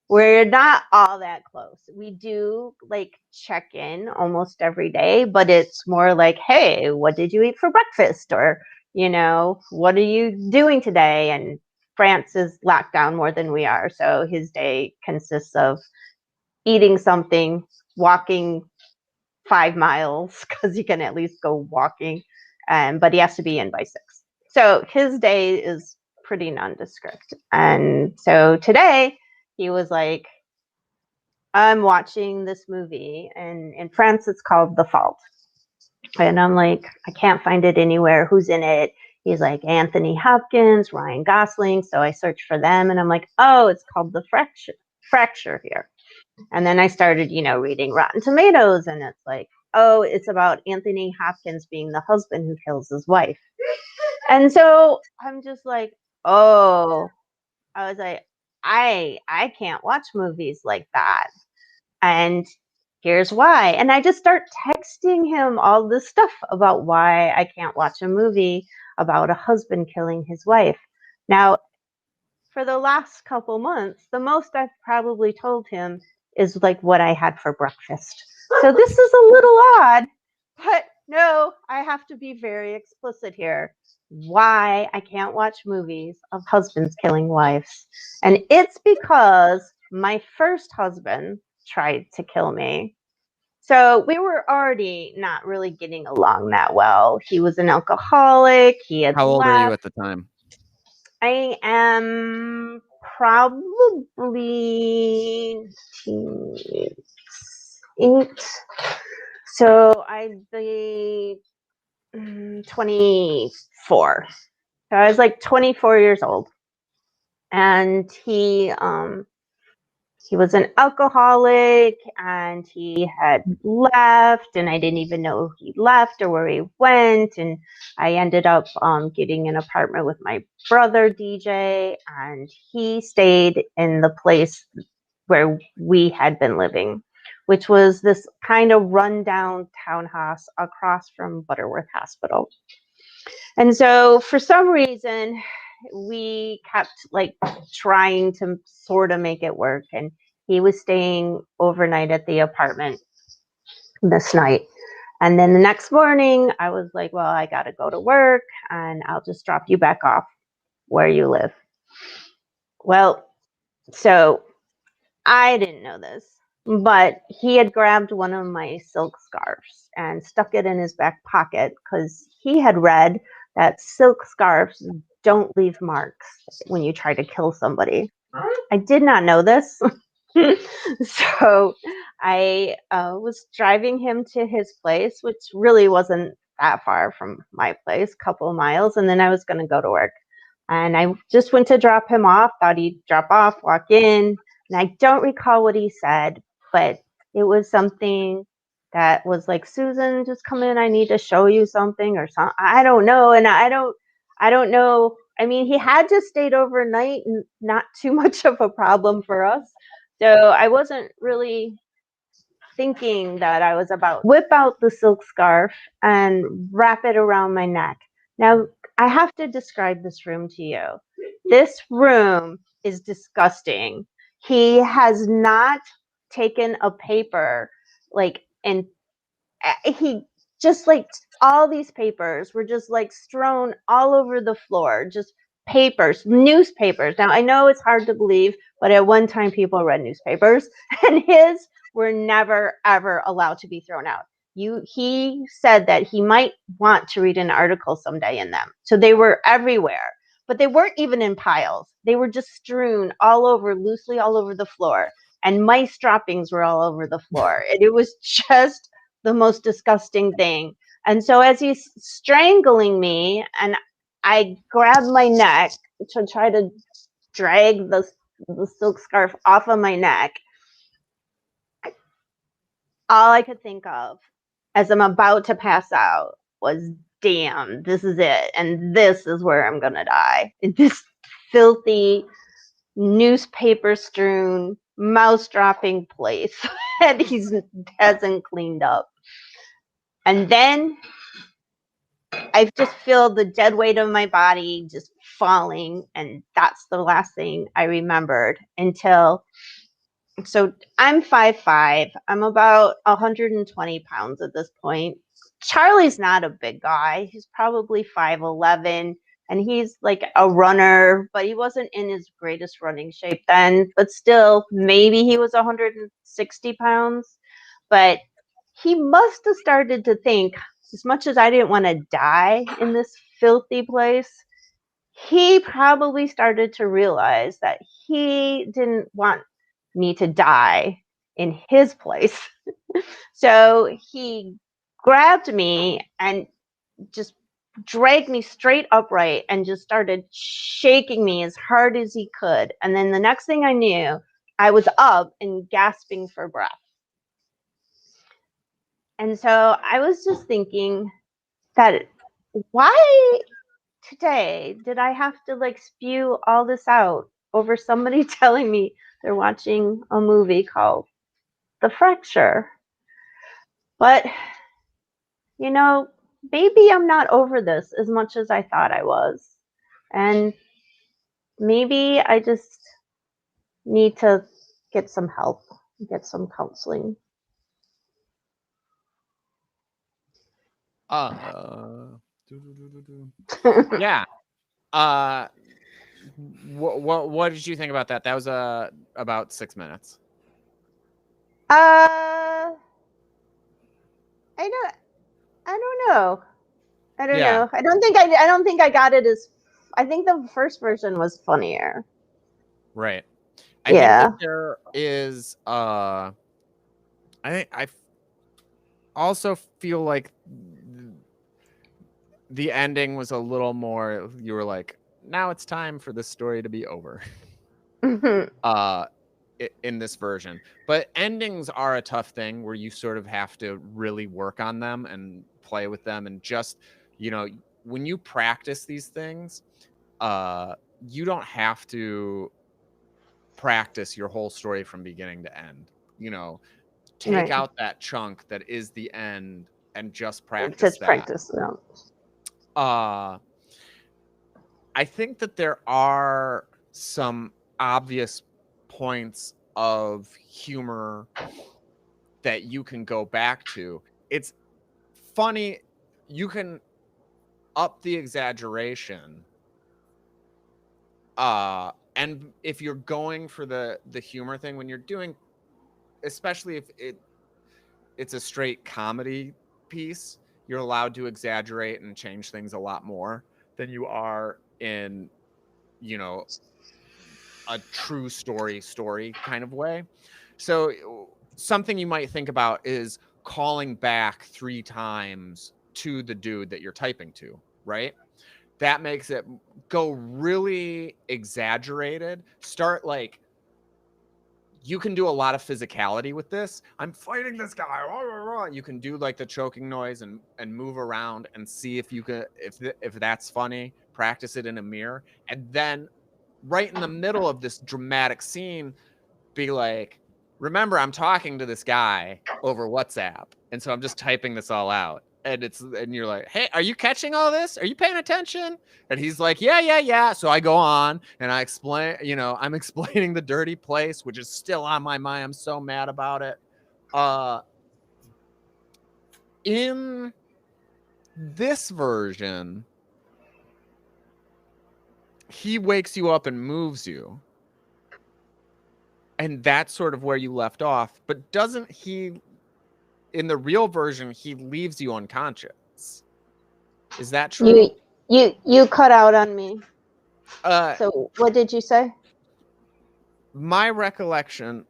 We're not all that close. We do like check in almost every day, but it's more like, hey, what did you eat for breakfast? Or, what are you doing today? And France is locked down more than we are. So his day consists of eating something, walking 5 miles, because you can at least go walking, but he has to be in by 6. So his day is pretty nondescript. And so today he was like, I'm watching this movie, and in France it's called The Fault. And I'm like, I can't find it anywhere. Who's in it? He's like, Anthony Hopkins, Ryan Gosling. So I searched for them, and I'm like, oh, it's called The Fracture here. And then I started, reading Rotten Tomatoes, and it's like, oh, it's about Anthony Hopkins being the husband who kills his wife. And so I'm just like, oh, I was like, I can't watch movies like that. And here's why. And I just start texting him all this stuff about why I can't watch a movie about a husband killing his wife. Now, for the last couple months, the most I've probably told him is like what I had for breakfast. So this is a little odd, but no, I have to be very explicit here. Why I can't watch movies of husbands killing wives. And it's because my first husband tried to kill me. So we were already not really getting along that well. He was an alcoholic. He had How old left. are you at the time? I am probably 8. So I'd be 24. So I was like 24 years old. And he was an alcoholic, and he had left, and I didn't even know he left or where he went. And I ended up getting an apartment with my brother, DJ, and he stayed in the place where we had been living, which was this kind of rundown townhouse across from Butterworth Hospital. And so for some reason, we kept like trying to sort of make it work. And he was staying overnight at the apartment this night. And then the next morning, I was like, well, I got to go to work and I'll just drop you back off where you live. Well, so I didn't know this, but he had grabbed one of my silk scarves and stuck it in his back pocket because he had read that silk scarves don't leave marks when you try to kill somebody. I did not know this. So I was driving him to his place, which really wasn't that far from my place, a couple of miles, and then I was going to go to work. And I just went to drop him off, thought he'd drop off, walk in, and I don't recall what he said, but it was something that was like, Susan, just come in, I need to show you something or something. I don't know. And I don't know. I mean, he had just stayed overnight and not too much of a problem for us. So I wasn't really thinking that I was about to whip out the silk scarf and wrap it around my neck. Now, I have to describe this room to you. This room is disgusting. He has not taken a paper, like, and he just like all these papers were just like strewn all over the floor, just papers, newspapers. Now I know it's hard to believe, but at one time people read newspapers, and his were never ever allowed to be thrown out. He said that he might want to read an article someday in them. So they were everywhere, but they weren't even in piles. They were just strewn all over, loosely all over the floor. And mice droppings were all over the floor. And it was just the most disgusting thing. And so as he's strangling me and I grab my neck to try to drag the silk scarf off of my neck, all I could think of as I'm about to pass out was, damn, this is it. And this is where I'm going to die. In this filthy, newspaper strewn, mouse dropping place that he hasn't cleaned up. And then I just feel the dead weight of my body just falling. And that's the last thing I remembered until, so I'm 5'5". I'm about 120 pounds at this point. Charlie's not a big guy. He's probably 5'11", and he's like a runner, but he wasn't in his greatest running shape then. But still, maybe he was 160 pounds. But he must have started to think, as much as I didn't want to die in this filthy place, he probably started to realize that he didn't want me to die in his place. So he grabbed me and just dragged me straight upright and just started shaking me as hard as he could. And then the next thing I knew, I was up and gasping for breath. And so I was just thinking that, why today did I have to like spew all this out over somebody telling me they're watching a movie called The Fracture? But, you know, maybe I'm not over this as much as I thought I was. And maybe I just need to get some help, get some counseling. Yeah. What did you think about that? That was about 6 minutes. I don't know. I don't know. I don't think I got it as. I think the first version was funnier. Right. I think that there is. I also feel like the ending was a little more. You were like, now it's time for this story to be over. In this version, but endings are a tough thing where you sort of have to really work on them and play with them, and just, you know, when you practice these things, you don't have to practice your whole story from beginning to end. You know, take out that chunk that is the end and just practice that. Practice. I think that there are some obvious points of humor that you can go back to. It's funny. You can up the exaggeration. And if you're going for the humor thing, when you're doing, especially if it's a straight comedy piece, you're allowed to exaggerate and change things a lot more than you are in, you know, a true story kind of way. So something you might think about is calling back 3 times to the dude that you're typing to, right? That makes it go really exaggerated. Start like, you can do a lot of physicality with this. I'm fighting this guy. Rah, rah, rah. You can do like the choking noise and move around and see if you can, if that's funny. Practice it in a mirror, and then right in the middle of this dramatic scene, be like, remember, I'm talking to this guy over WhatsApp, and so I'm just typing this all out. And you're like, hey, are you catching all this? Are you paying attention? And he's like, yeah. So I go on and I explain, I'm explaining the dirty place, which is still on my mind. I'm so mad about it. In this version, he wakes you up and moves you. And that's sort of where you left off. But doesn't he, in the real version, he leaves you unconscious? Is that true? You cut out on me. Uh, So what did you say? My recollection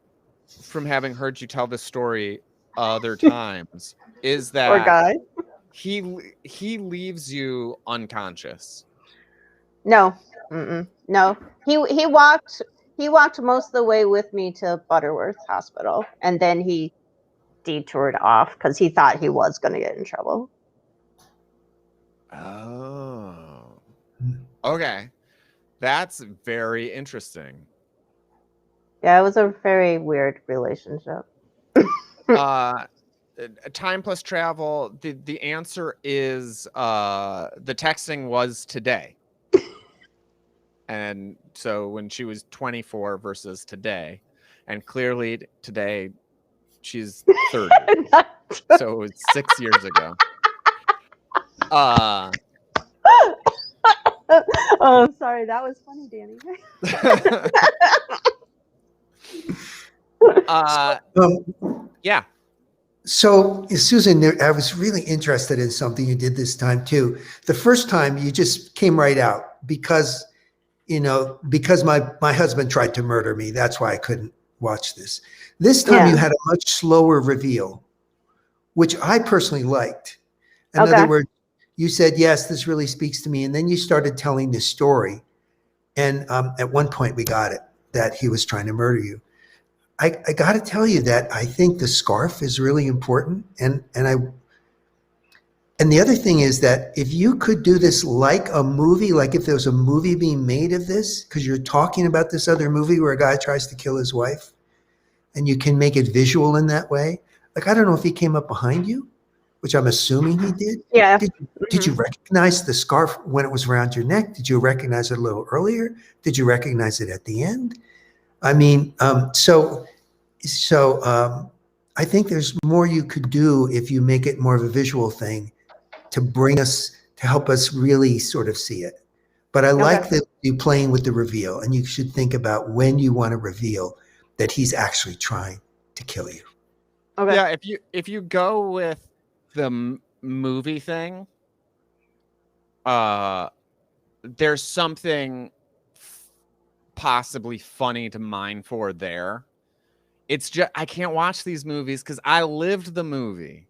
from having heard you tell this story other times is that Poor guy. he leaves you unconscious. No. No. He walked most of the way with me to Butterworth Hospital, and then he detoured off because he thought he was going to get in trouble. Oh. Okay. That's very interesting. Yeah, it was a very weird relationship. Time plus travel, the answer is the texting was today. And so when she was 24 versus today, and clearly today she's 30. So it was 6 years ago. Oh, I'm sorry. That was funny, Danny. Yeah. So, Susan, I was really interested in something you did this time too. The first time you just came right out because my husband tried to murder me. That's why I couldn't watch this. This time you had a much slower reveal, which I personally liked. In other words, you said, yes, this really speaks to me. And then you started telling this story. And at one point we got it, that he was trying to murder you. I got to tell you that I think the scarf is really important. And the other thing is that if you could do this like a movie, like if there was a movie being made of this, because you're talking about this other movie where a guy tries to kill his wife, and you can make it visual in that way. Like, I don't know if he came up behind you, which I'm assuming he did. Yeah. Did you recognize the scarf when it was around your neck? Did you recognize it a little earlier? Did you recognize it at the end? I mean, so I think there's more you could do if you make it more of a visual thing to help us really sort of see it. But I like that you playing with the reveal, and you should think about when you want to reveal that he's actually trying to kill you. Okay. Yeah, if you go with the movie thing, there's something possibly funny to mine for there. It's just I can't watch these movies because I lived the movie.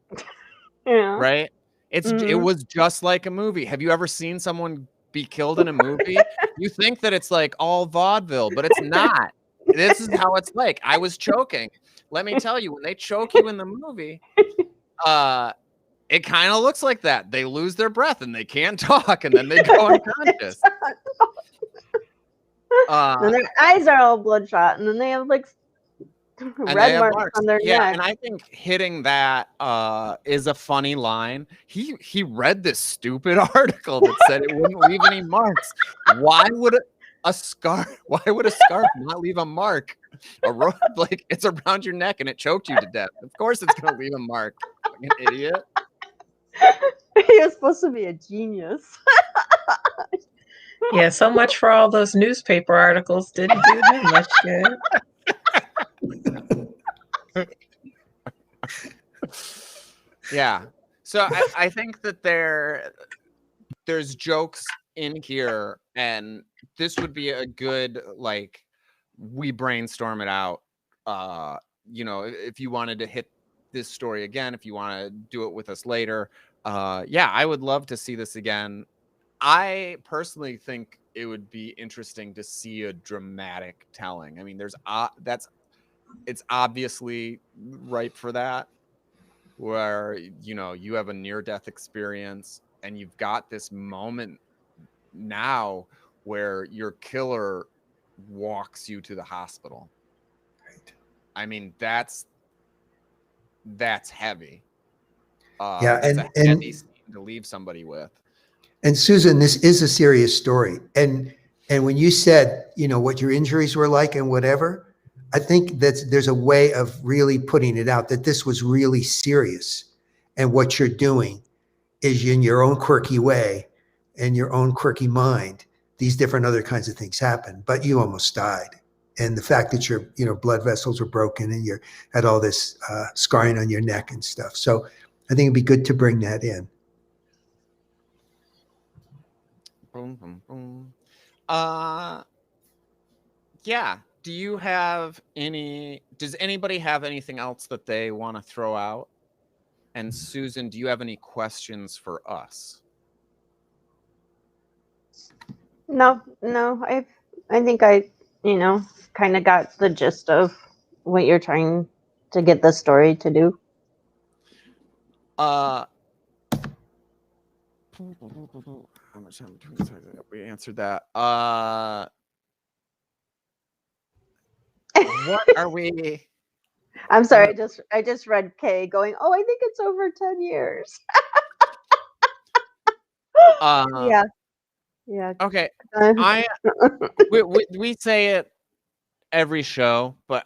Yeah. Right? It was just like a movie. Have you ever seen someone be killed in a movie? You think that it's like all vaudeville, but it's not. This is how it's like. I was choking. Let me tell you, when they choke you in the movie, it kind of looks like that. They lose their breath and they can't talk, and then they go unconscious. And their eyes are all bloodshot, and then they have like And Red they have marks marks. on their Yeah, neck. and I think hitting that is a funny line. He read this stupid article that said it wouldn't leave any marks. Why would a scarf not leave a mark? Like, it's around your neck and it choked you to death. Of course it's gonna leave a mark. Like an idiot. He was supposed to be a genius. Yeah, so much for all those newspaper articles. Didn't do them much good. Yeah. So I think that there's jokes in here, and this would be a good, like, we brainstorm it out. If you wanted to hit this story again, if you want to do it with us later, yeah, I would love to see this again. I personally think it would be interesting to see a dramatic telling. I mean, it's obviously ripe for that, where you have a near-death experience and you've got this moment now where your killer walks you to the hospital. Right. I mean, that's heavy. Yeah, that's a heavy scene to leave somebody with. And Susan, this is a serious story. And when you said, what your injuries were like and whatever, I think that there's a way of really putting it out that this was really serious. And what you're doing is, in your own quirky way and your own quirky mind, these different other kinds of things happen, but you almost died. And the fact that your, blood vessels were broken and you had all this scarring on your neck and stuff. So I think it'd be good to bring that in. Boom, boom, boom. Yeah. Does anybody have anything else that they want to throw out? And Susan, do you have any questions for us? No. I think I, kind of got the gist of what you're trying to get the story to do. How much time we answered that? What are we? I'm sorry. I just read Kay going, "Oh, I think it's over 10 years." Yeah. Okay. We say it every show, but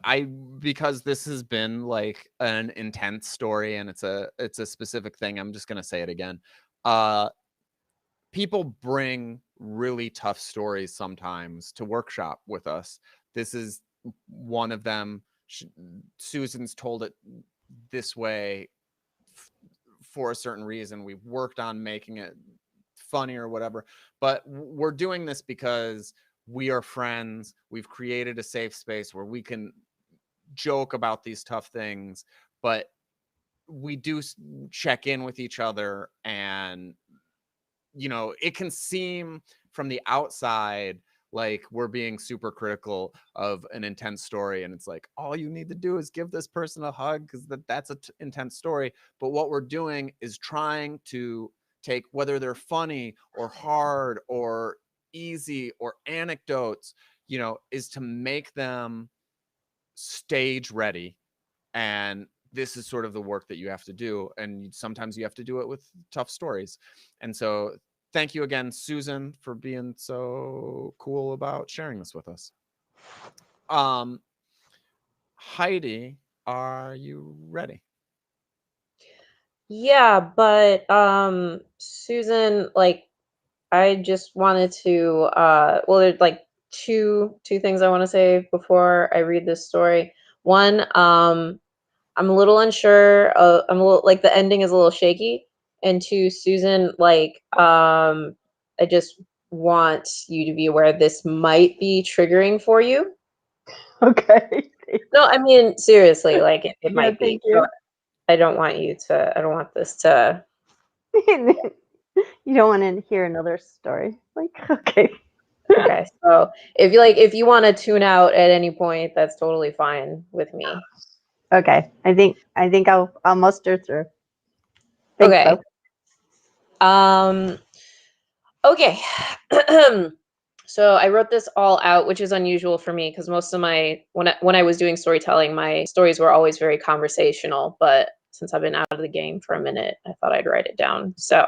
because this has been like an intense story and it's a specific thing, I'm just gonna say it again. People bring really tough stories sometimes to workshop with us. This is one of them. Susan's told it this way for a certain reason. We've worked on making it funny or whatever, but we're doing this because we are friends. We've created a safe space where we can joke about these tough things, but we do check in with each other. And it can seem from the outside like we're being super critical of an intense story, and it's like, all you need to do is give this person a hug because that's an intense story. But what we're doing is trying to take, whether they're funny or hard or easy or anecdotes, is to make them stage ready. And this is sort of the work that you have to do, and sometimes you have to do it with tough stories. And so thank you again, Susan, for being so cool about sharing this with us. Heidi, are you ready? Yeah, but Susan, I just wanted to well, there's two things I want to say before I read this story. One, I'm a little unsure. I'm a little the ending is a little shaky. And two, Susan, I just want you to be aware this might be triggering for you. Okay. No, I mean seriously, it might be. Thank you. I don't want this to. You don't want to hear another story. Okay. Okay, so if you want to tune out at any point, that's totally fine with me. Okay. I think I'll muster through. Thanks, Okay. though. Okay. So I wrote this all out, which is unusual for me because most of my when I was doing storytelling, my stories were always very conversational. But since I've been out of the game for a minute, I thought I'd write it down. So,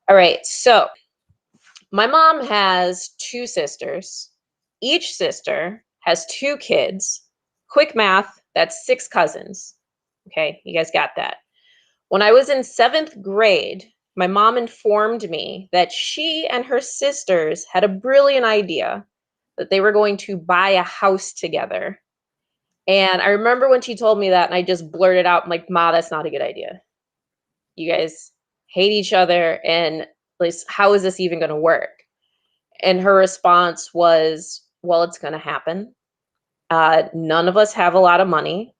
all right. So my mom has 2 sisters. Each sister has 2 kids. Quick math, that's 6 cousins. Okay, you guys got that. When I was in 7th grade, my mom informed me that she and her sisters had a brilliant idea that they were going to buy a house together. And I remember when she told me that, and I just blurted out, I'm like, Ma, that's not a good idea. You guys hate each other, and like, how is this even going to work? And her response was, well, it's going to happen. None of us have a lot of money,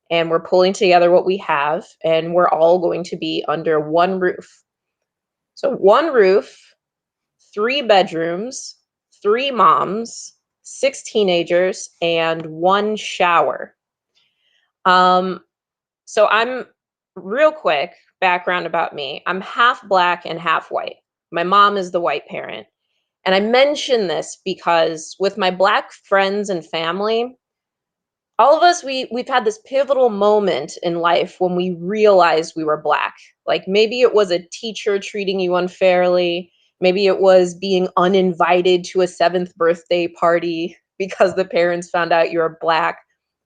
and we're pulling together what we have, and we're all going to be under one roof. So 1 roof, 3 bedrooms, 3 moms, 6 teenagers, and 1 shower. So I'm real quick background about me. I'm half Black and half white. My mom is the white parent. And I mention this because with my Black friends and family, all of us, we've had this pivotal moment in life when we realized we were Black. Like maybe it was a teacher treating you unfairly. Maybe it was being uninvited to a 7th birthday party because the parents found out you were Black.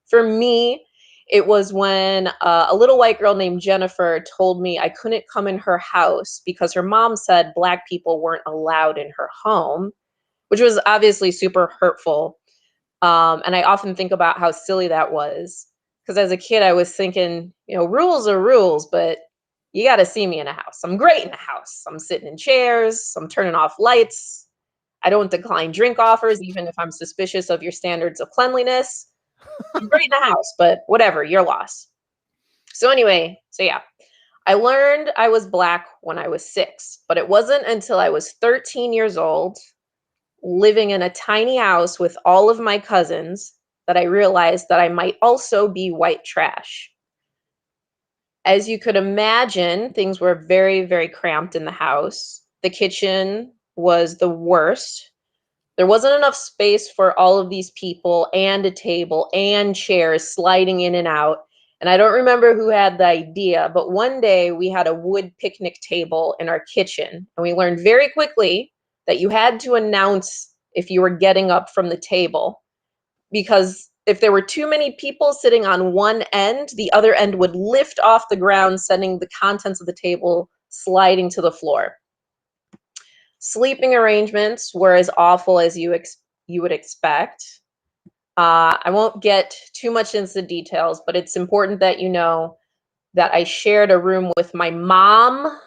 For me, it was when a little white girl named Jennifer told me I couldn't come in her house because her mom said Black people weren't allowed in her home, which was obviously super hurtful. And I often think about how silly that was. Because as a kid, I was thinking, you know, rules are rules, but you got to see me in a house. I'm great in a house. I'm sitting in chairs. I'm turning off lights. I don't decline drink offers, even if I'm suspicious of your standards of cleanliness. I'm great in a house, but whatever, your loss. So anyway, yeah, I learned I was Black when I was 6, but it wasn't until I was 13 years old, living in a tiny house with all of my cousins, that I realized that I might also be white trash. As you could imagine, things were very, very cramped in the house. The kitchen was the worst. There wasn't enough space for all of these people and a table and chairs sliding in and out. And I don't remember who had the idea, but one day we had a wood picnic table in our kitchen. And we learned very quickly that you had to announce if you were getting up from the table. Because if there were too many people sitting on one end, the other end would lift off the ground, sending the contents of the table sliding to the floor. Sleeping arrangements were as awful as you would expect. I won't get too much into the details, but it's important that you know that I shared a room with my mom.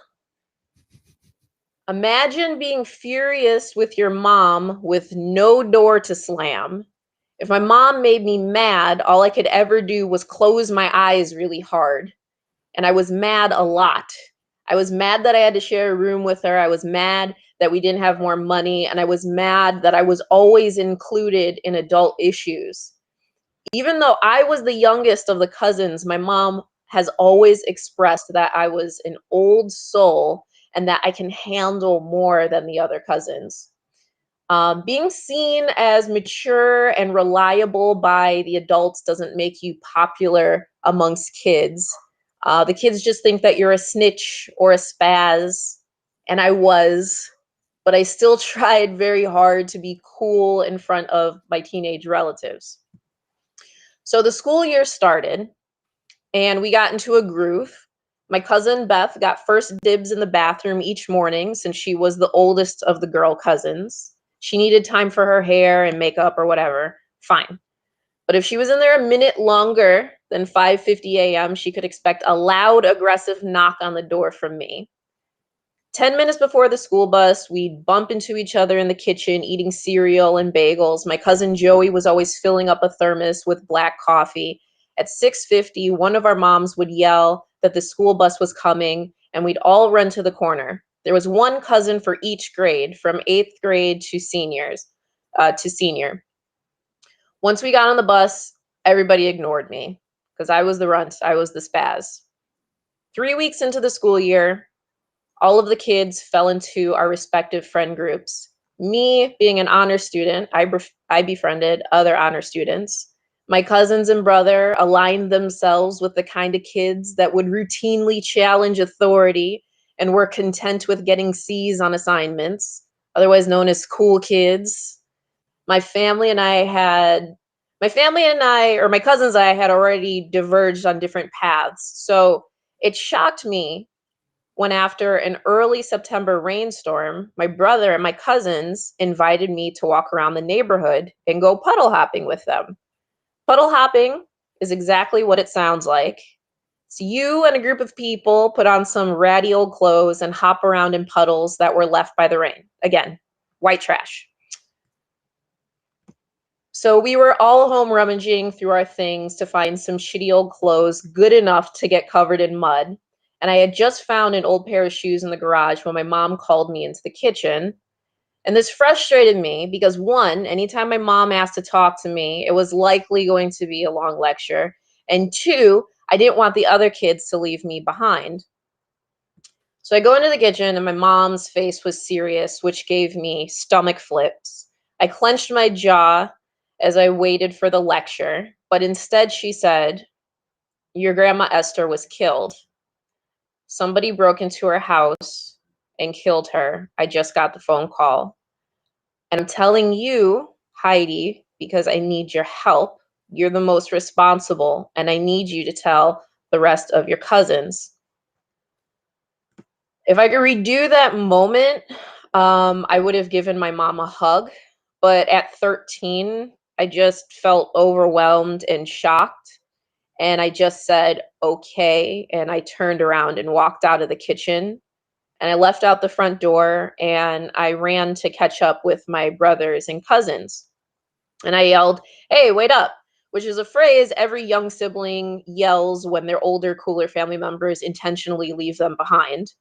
Imagine being furious with your mom with no door to slam. If my mom made me mad, all I could ever do was close my eyes really hard. And I was mad a lot. I was mad that I had to share a room with her. I was mad that we didn't have more money. And I was mad that I was always included in adult issues. Even though I was the youngest of the cousins, my mom has always expressed that I was an old soul and that I can handle more than the other cousins. Being seen as mature and reliable by the adults doesn't make you popular amongst kids. The kids just think that you're a snitch or a spaz, and I was, but I still tried very hard to be cool in front of my teenage relatives. So the school year started, and we got into a groove. My cousin Beth got first dibs in the bathroom each morning since she was the oldest of the girl cousins. She needed time for her hair and makeup or whatever. Fine. But if she was in there a minute longer than 5:50 a.m., she could expect a loud, aggressive knock on the door from me. 10 minutes before the school bus, we'd bump into each other in the kitchen, eating cereal and bagels. My cousin Joey was always filling up a thermos with black coffee. At 6:50, one of our moms would yell that the school bus was coming, and we'd all run to the corner. There was one cousin for each grade, from 8th grade to senior. Once we got on the bus, everybody ignored me because I was the runt. I was the spaz. 3 weeks into the school year, all of the kids fell into our respective friend groups. Me being an honor student, I befriended other honor students. My cousins and brother aligned themselves with the kind of kids that would routinely challenge authority and were content with getting C's on assignments, otherwise known as cool kids. My family and I, or my cousins and I, had already diverged on different paths. So it shocked me when, after an early September rainstorm, my brother and my cousins invited me to walk around the neighborhood and go puddle hopping with them. Puddle hopping is exactly what it sounds like. So you and a group of people put on some ratty old clothes and hop around in puddles that were left by the rain. Again, white trash. So we were all home rummaging through our things to find some shitty old clothes good enough to get covered in mud. And I had just found an old pair of shoes in the garage when my mom called me into the kitchen. And this frustrated me because, one, anytime my mom asked to talk to me, it was likely going to be a long lecture. And two, I didn't want the other kids to leave me behind. So I go into the kitchen and my mom's face was serious, which gave me stomach flips. I clenched my jaw as I waited for the lecture, but instead she said, "Your grandma Esther was killed. Somebody broke into her house and killed her. I just got the phone call. And I'm telling you, Heidi, because I need your help. You're the most responsible, and I need you to tell the rest of your cousins." If I could redo that moment, I would have given my mom a hug. But at 13, I just felt overwhelmed and shocked. And I just said, okay. And I turned around and walked out of the kitchen. And I left out the front door and I ran to catch up with my brothers and cousins. And I yelled, "Hey, wait up," which is a phrase every young sibling yells when their older, cooler family members intentionally leave them behind.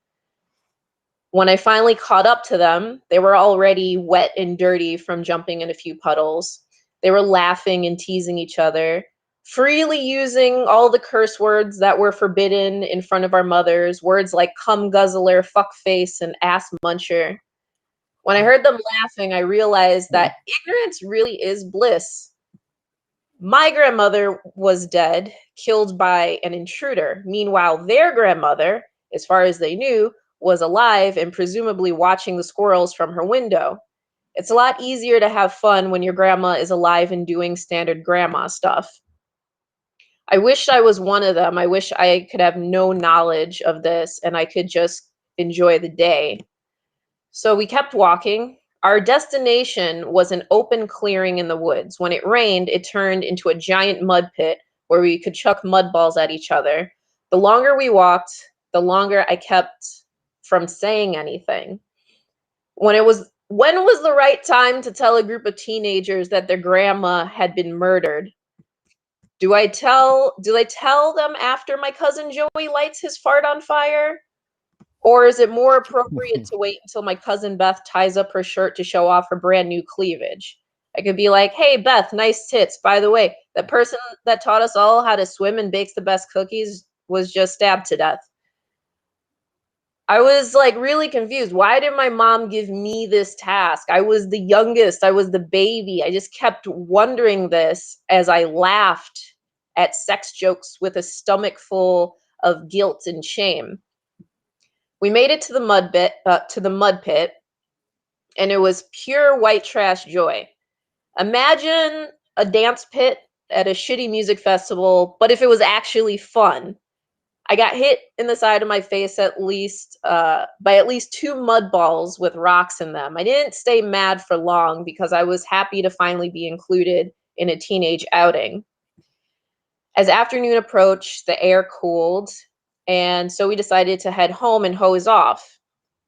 When I finally caught up to them, they were already wet and dirty from jumping in a few puddles. They were laughing and teasing each other, freely using all the curse words that were forbidden in front of our mothers, words like cum guzzler, fuck face, and ass muncher. When I heard them laughing, I realized that ignorance really is bliss. My grandmother was dead, killed by an intruder. Meanwhile, their grandmother, as far as they knew, was alive and presumably watching the squirrels from her window. It's a lot easier to have fun when your grandma is alive and doing standard grandma stuff. I wish I was one of them. I wish I could have no knowledge of this and I could just enjoy the day. So we kept walking. Our destination was an open clearing in the woods. When it rained, it turned into a giant mud pit where we could chuck mud balls at each other. The longer we walked, the longer I kept from saying anything. When was the right time to tell a group of teenagers that their grandma had been murdered? Do I tell them after my cousin Joey lights his fart on fire? Or is it more appropriate to wait until my cousin Beth ties up her shirt to show off her brand new cleavage? I could be like, "Hey, Beth, nice tits. By the way, that person that taught us all how to swim and bakes the best cookies was just stabbed to death." I was like really confused. Why did my mom give me this task? I was the youngest. I was the baby. I just kept wondering this as I laughed at sex jokes with a stomach full of guilt and shame. We made it to the mud pit, and it was pure white trash joy. Imagine a dance pit at a shitty music festival, but if it was actually fun. I got hit in the side of my face by at least 2 mud balls with rocks in them. I didn't stay mad for long because I was happy to finally be included in a teenage outing. As afternoon approached, the air cooled, and so we decided to head home and hose off.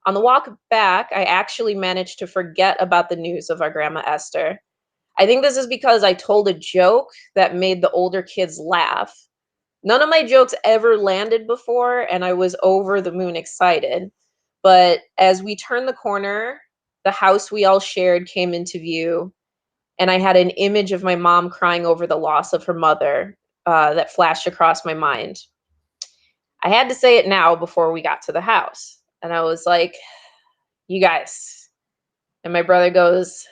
On the walk back, I actually managed to forget about the news of our grandma Esther. I think this is because I told a joke that made the older kids laugh. None of my jokes ever landed before, and I was over the moon excited. But as we turned the corner, the house we all shared came into view, and I had an image of my mom crying over the loss of her mother that flashed across my mind. I had to say it now before we got to the house. And I was like, "You guys, And my brother goes,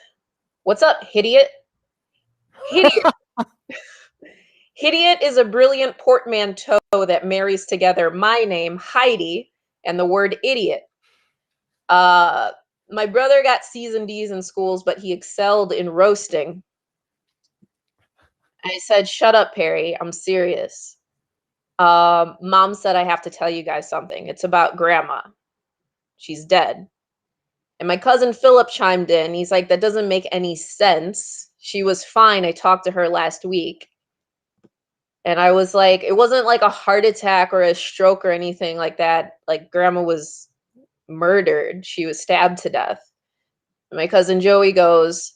"What's up, idiot?" Idiot. Idiot is a brilliant portmanteau that marries together my name, Heidi, and the word idiot. My brother got C's and D's in schools, but he excelled in roasting. I said, "Shut up, Perry. I'm serious." Mom said, "I have to tell you guys something. It's about grandma. She's dead." And my cousin Philip chimed in. He's like, "That doesn't make any sense. She was fine. I talked to her last week." And I was like, it wasn't like a heart attack or a stroke or anything like that. Like, grandma was murdered. She was stabbed to death. And my cousin Joey goes,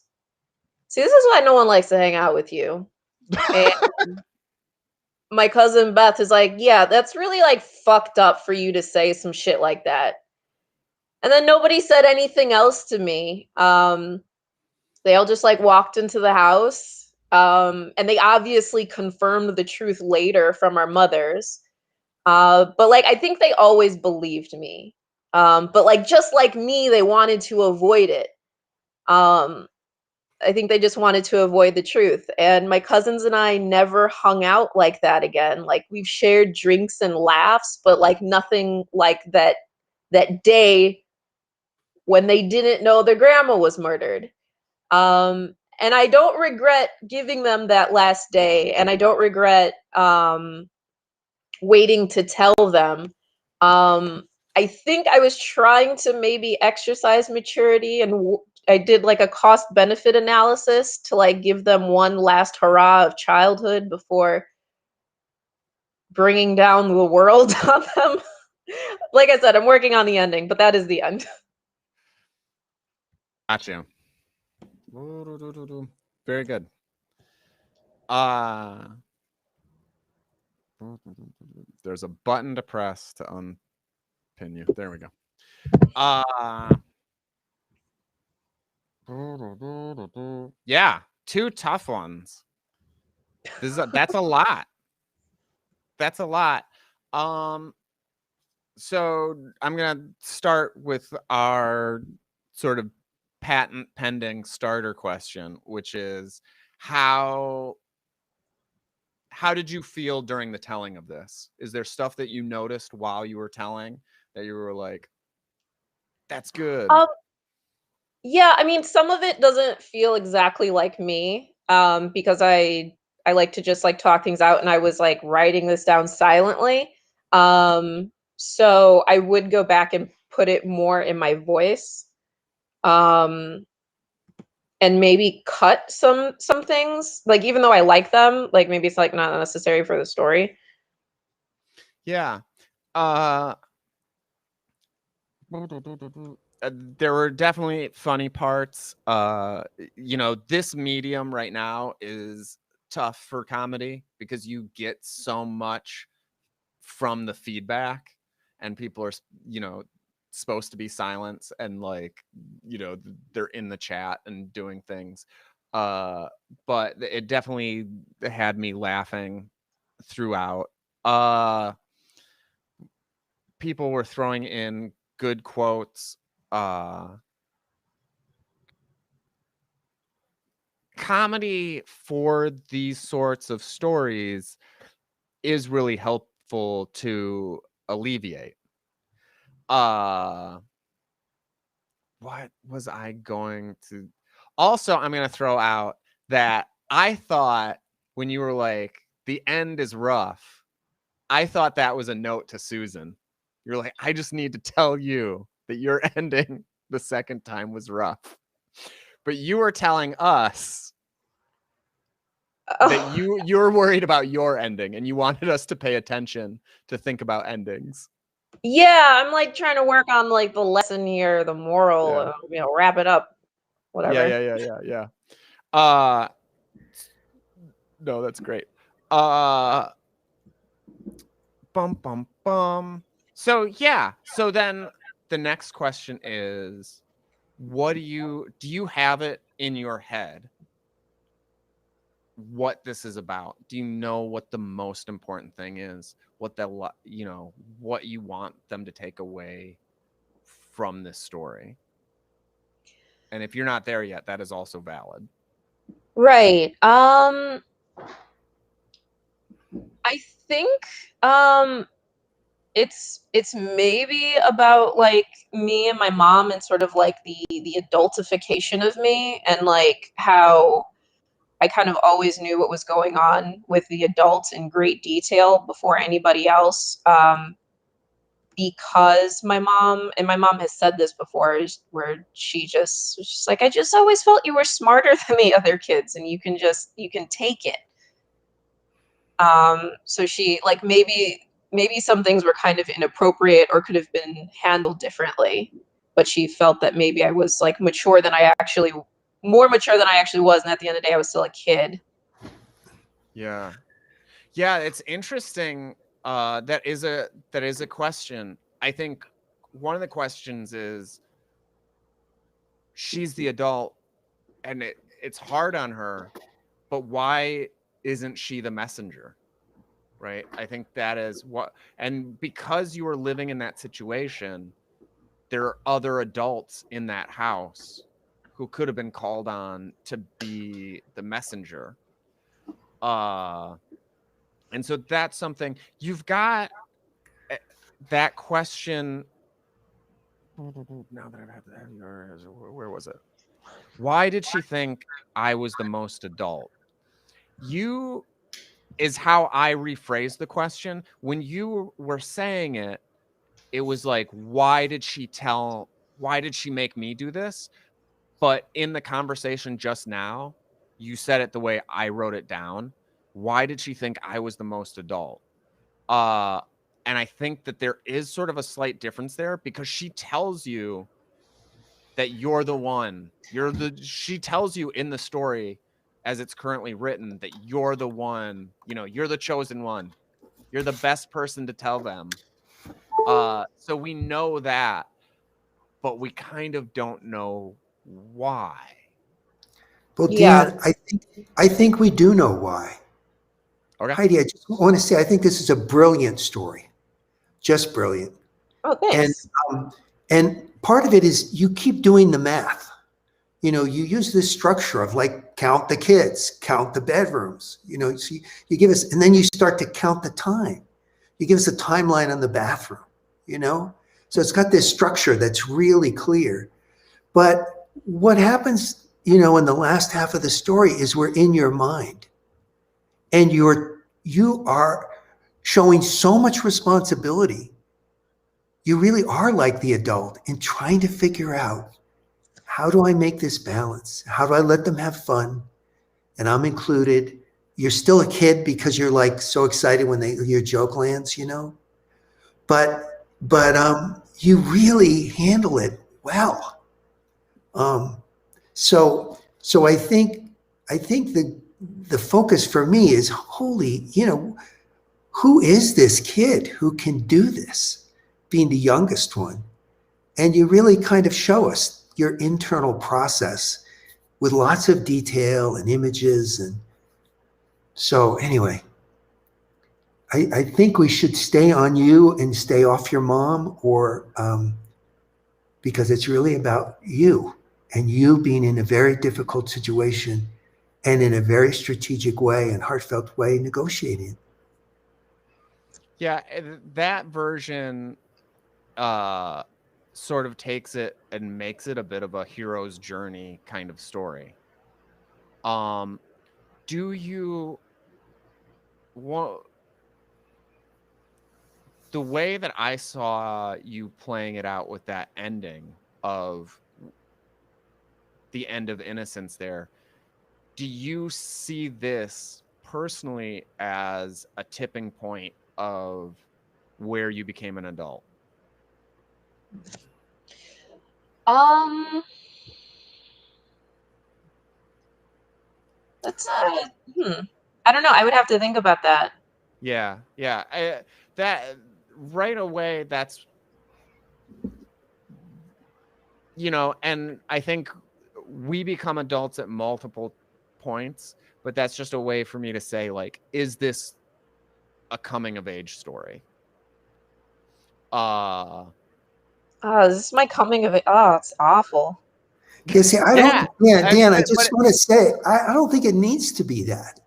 "See, this is why no one likes to hang out with you." And my cousin Beth is like, "Yeah, that's really like fucked up for you to say some shit like that." And then nobody said anything else to me. They all just like walked into the house. And they obviously confirmed the truth later from our mothers. But like, I think they always believed me. But like, just like me, they wanted to avoid it. I think they just wanted to avoid the truth. And my cousins and I never hung out like that again. Like, we've shared drinks and laughs, but like nothing like that day when they didn't know their grandma was murdered. And I don't regret giving them that last day, and I don't regret waiting to tell them. I think I was trying to maybe exercise maturity, and I did like a cost benefit analysis to like give them one last hurrah of childhood before bringing down the world on them. Like I said, I'm working on the ending, but that is the end. Gotcha. Very good. There's a button to press to unpin you. There we go. Yeah, 2 tough ones. That's a lot. That's a lot. So I'm gonna start with our sort of patent pending starter question, which is how did you feel during the telling of this? Is there stuff that you noticed while you were telling that you were like, that's good? Yeah, I mean, some of it doesn't feel exactly like me, because I like to just like talk things out, and I was like writing this down silently. So I would go back and put it more in my voice, and maybe cut some things. Like, even though I like them, like maybe it's like not necessary for the story. Yeah. There were definitely funny parts. This medium right now is tough for comedy because you get so much from the feedback, and people are, supposed to be silent, and like, they're in the chat and doing things. But it definitely had me laughing throughout. People were throwing in good quotes. Comedy for these sorts of stories is really helpful to alleviate. What was I going to? Also, I'm going to throw out that I thought when you were like, the end is rough, I thought that was a note to Susan. You're like, I just need to tell you that your ending the second time was rough. But you were telling us that you're worried about your ending, and you wanted us to pay attention to think about endings. Yeah, I'm like trying to work on like the lesson here, the moral, wrap it up, whatever. Yeah. No, that's great. Bum. So then the next question is, what do you have it in your head what this is about? Do you know what the most important thing is? What what you want them to take away from this story? And if you're not there yet, that is also valid. Right. I think it's maybe about like me and my mom and sort of like the adultification of me, and like how I kind of always knew what was going on with the adults in great detail before anybody else. Because my mom, and my mom has said this before, where she's like, I just always felt you were smarter than the other kids, and you can take it. So she, like, maybe some things were kind of inappropriate or could have been handled differently, but she felt that maybe I was like more mature than I actually was, and at the end of the day I was still a kid. Yeah. Yeah, it's interesting. That is a question. I think one of the questions is, she's the adult and it's hard on her, but why isn't she the messenger? Right? I think that is what, and because you are living in that situation, there are other adults in that house who could have been called on to be the messenger. And so that's something you've got, that question. Now that I've had that, where was it? Why did she think I was the most adult? You is how I rephrased the question. When you were saying it, it was like, why did she make me do this? But in the conversation just now, you said it the way I wrote it down. Why did she think I was the most adult? And I think that there is sort of a slight difference there, because she tells you that you're the one. She tells you in the story as it's currently written that you're the one, you're the chosen one. You're the best person to tell them. So we know that, but we kind of don't know why. Well, Yeah. Dan, I think we do know why. Okay. Heidi, I just want to say, I think this is a brilliant story, just brilliant. Oh, thanks. And part of it is you keep doing the math. You use this structure of like, count the kids, count the bedrooms, so you give us, and then you start to count the time. You give us a timeline on the bathroom, so it's got this structure that's really clear. But what happens, in the last half of the story is we're in your mind, and you are showing so much responsibility. You really are like the adult in trying to figure out, how do I make this balance? How do I let them have fun? And I'm included. You're still a kid because you're like so excited when your joke lands, but you really handle it well. So I think the focus for me is, holy, who is this kid who can do this, being the youngest one? And you really kind of show us your internal process with lots of detail and images. And so anyway, I think we should stay on you and stay off your mom, or because it's really about you, and you being in a very difficult situation and in a very strategic way and heartfelt way negotiating. Yeah, that version sort of takes it and makes it a bit of a hero's journey kind of story. Do you want, the way that I saw you playing it out with that ending of the end of Innocence there, do you see this personally as a tipping point of where you became an adult? That's I don't know. I would have to think about that. Yeah. That right away, that's, and I think we become adults at multiple points, but that's just a way for me to say, like, is this a coming of age story? Oh, this is my coming of it. Oh, it's awful. Yeah, see, I Yeah. don't, yeah, Dan, I But just want to say, I don't think it needs to be that.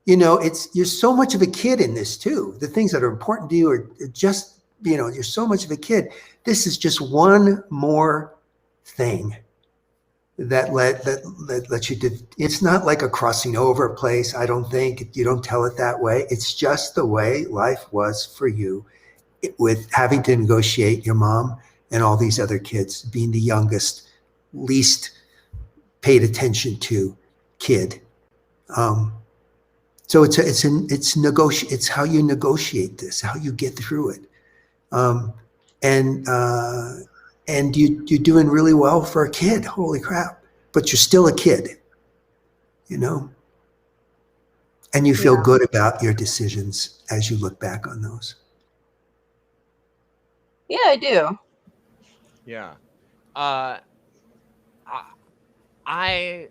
You know, you're so much of a kid in this too. The things that are important to you are just, you know, you're so much of a kid. This is just one more thing that lets you, it's not like a crossing over place. I don't think you don't tell it that way. It's just the way life was for you with having to negotiate your mom and all these other kids, being the youngest, least paid attention to kid. So it's how you negotiate this, how you get through it. And you're doing really well for a kid. Holy crap. But you're still a kid, you know? And you feel good about your decisions as you look back on those. Yeah, I do. Yeah. I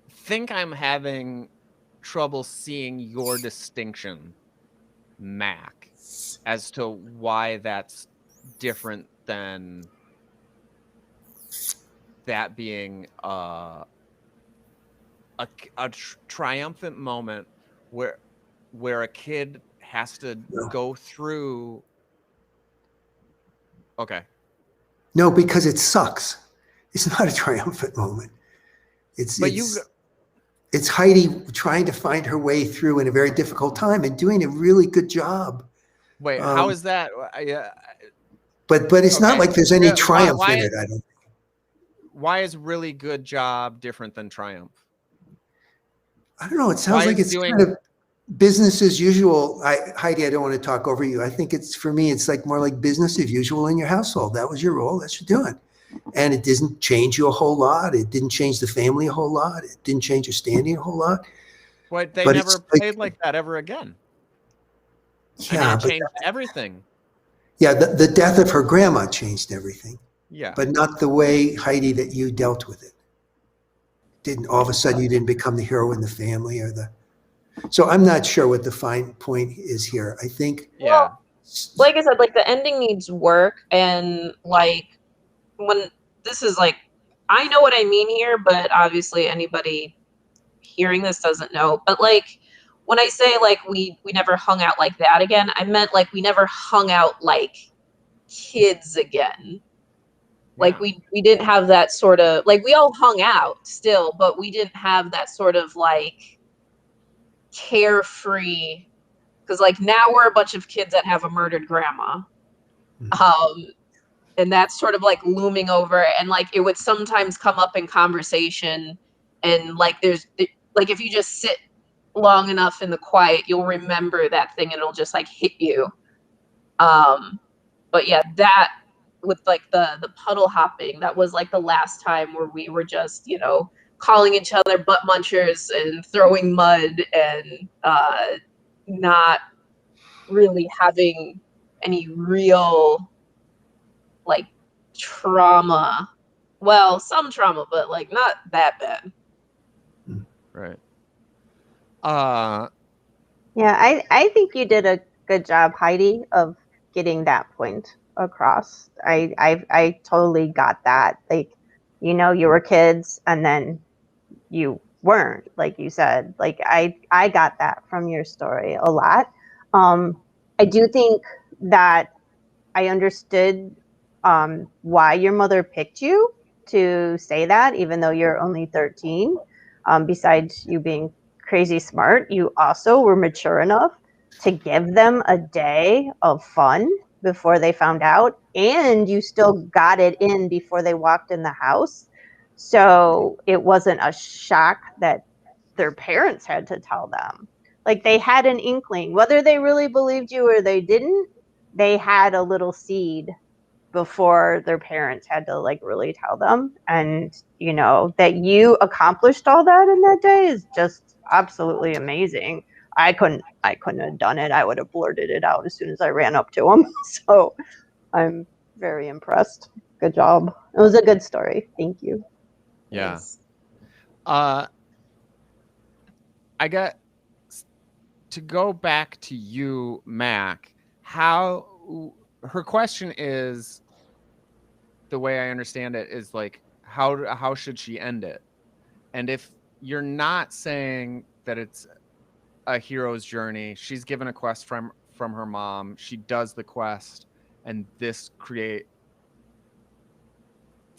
think I'm having trouble seeing your distinction, Mac, as to why that's different than that being a triumphant moment where a kid has to go through. Okay. No, because it sucks. It's not a triumphant moment. It's Heidi trying to find her way through in a very difficult time and doing a really good job. Wait, how is that? But it's not like there's any triumph in it. I don't. Why is really good job different than triumph? I don't know. It sounds like it's kind of business as usual. Heidi, I don't want to talk over you. I think for me, it's like more like business as usual in your household. That was your role. That's what you're doing. And it didn't change you a whole lot. It didn't change the family a whole lot. It didn't change your standing a whole lot. But they never played like that ever again. Yeah, and it changed everything. Yeah, the death of her grandma changed everything. Yeah. But not the way, Heidi, that you dealt with it. Didn't all of a sudden you didn't become the hero in the family so I'm not sure what the fine point is here. I think well, like I said, like the ending needs work, and like when this is like, I know what I mean here, but obviously anybody hearing this doesn't know. But like when I say like we never hung out like that again, I meant like we never hung out like kids again. Like we didn't have that sort of, like, we all hung out still, but we didn't have that sort of like carefree, because like now we're a bunch of kids that have a murdered grandma. And that's sort of like looming over, and like it would sometimes come up in conversation, and like like if you just sit long enough in the quiet, you'll remember that thing and it'll just like hit you. But yeah, that with like the puddle hopping, that was like the last time where we were just, you know, calling each other butt munchers and throwing mud and not really having any real like trauma. Well, some trauma, but like not that bad. Right. Yeah, I think you did a good job, Heidi, of getting that point across. I totally got that. Like, you know, you were kids and then you weren't, like you said. Like I got that from your story a lot. I do think that I understood why your mother picked you to say that, even though you're only 13. Besides you being crazy smart, you also were mature enough to give them a day of fun before they found out, and you still got it in before they walked in the house. So it wasn't a shock that their parents had to tell them. Like they had an inkling, whether they really believed you or they didn't, they had a little seed before their parents had to like really tell them. And you know that you accomplished all that in that day is just absolutely amazing. I couldn't have done it. I would have blurted it out as soon as I ran up to him. So I'm very impressed. Good job. It was a good story. Thank you. Yeah. I got to go back to you, Mac. How her question is, the way I understand it, is like, how should she end it? And if you're not saying that it's a hero's journey, she's given a quest from her mom, she does the quest, and this creates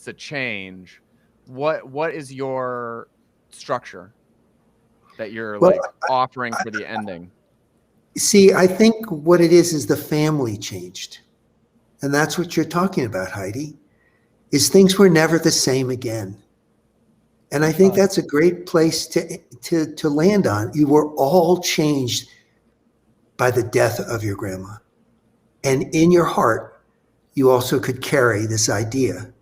a change. What is your structure that you're Well, like offering for the ending? See, I think what it is the family changed. And that's what you're talking about, Heidi, is things were never the same again. And I think that's a great place to land on. You were all changed by the death of your grandma. And in your heart, you also could carry this idea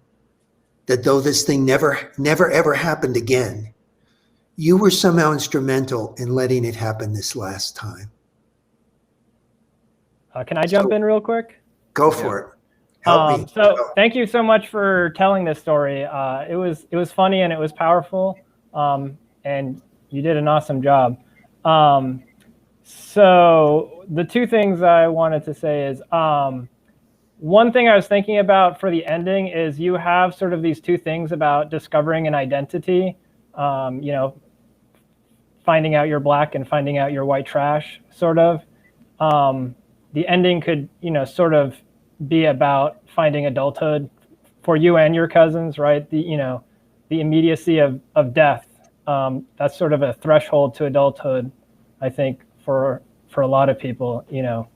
that though this thing never ever happened again, you were somehow instrumental in letting it happen this last time. Can I jump in real quick? Go for it. Help me. So thank you so much for telling this story. It was funny and it was powerful, and you did an awesome job. So the two things I wanted to say is, one thing I was thinking about for the ending is you have sort of these two things about discovering an identity, you know, finding out you're Black and finding out you're white trash, sort of. The ending could, you know, sort of be about finding adulthood for you and your cousins, right? You know, the immediacy of death. That's sort of a threshold to adulthood, I think, for a lot of people, you know,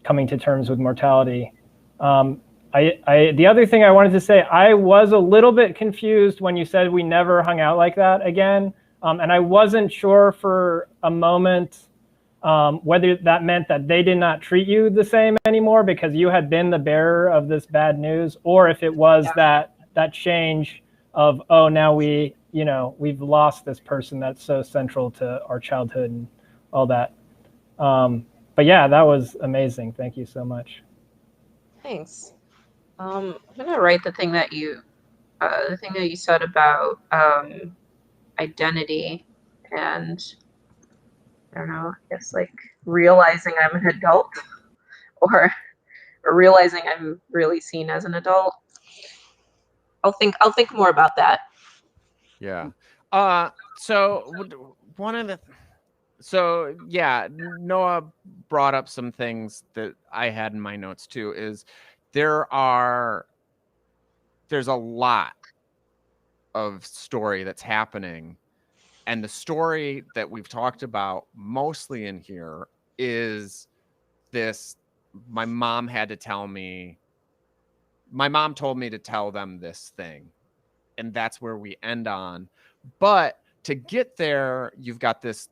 coming to terms with mortality. The other thing I wanted to say, I was a little bit confused when you said we never hung out like that again. And I wasn't sure for a moment whether that meant that they did not treat you the same anymore because you had been the bearer of this bad news, or if it was that change of, oh, now we've lost this person that's so central to our childhood and all that. But yeah, that was amazing. Thank you so much. Thanks. I'm gonna write the thing that you said about identity and, I don't know, I guess like realizing I'm an adult or realizing I'm really seen as an adult. I'll think more about that. Yeah. So Noah brought up some things that I had in my notes too, is there's a lot of story that's happening. And the story that we've talked about mostly in here is this: my mom told me to tell them this thing. And that's where we end on. But to get there, you've got this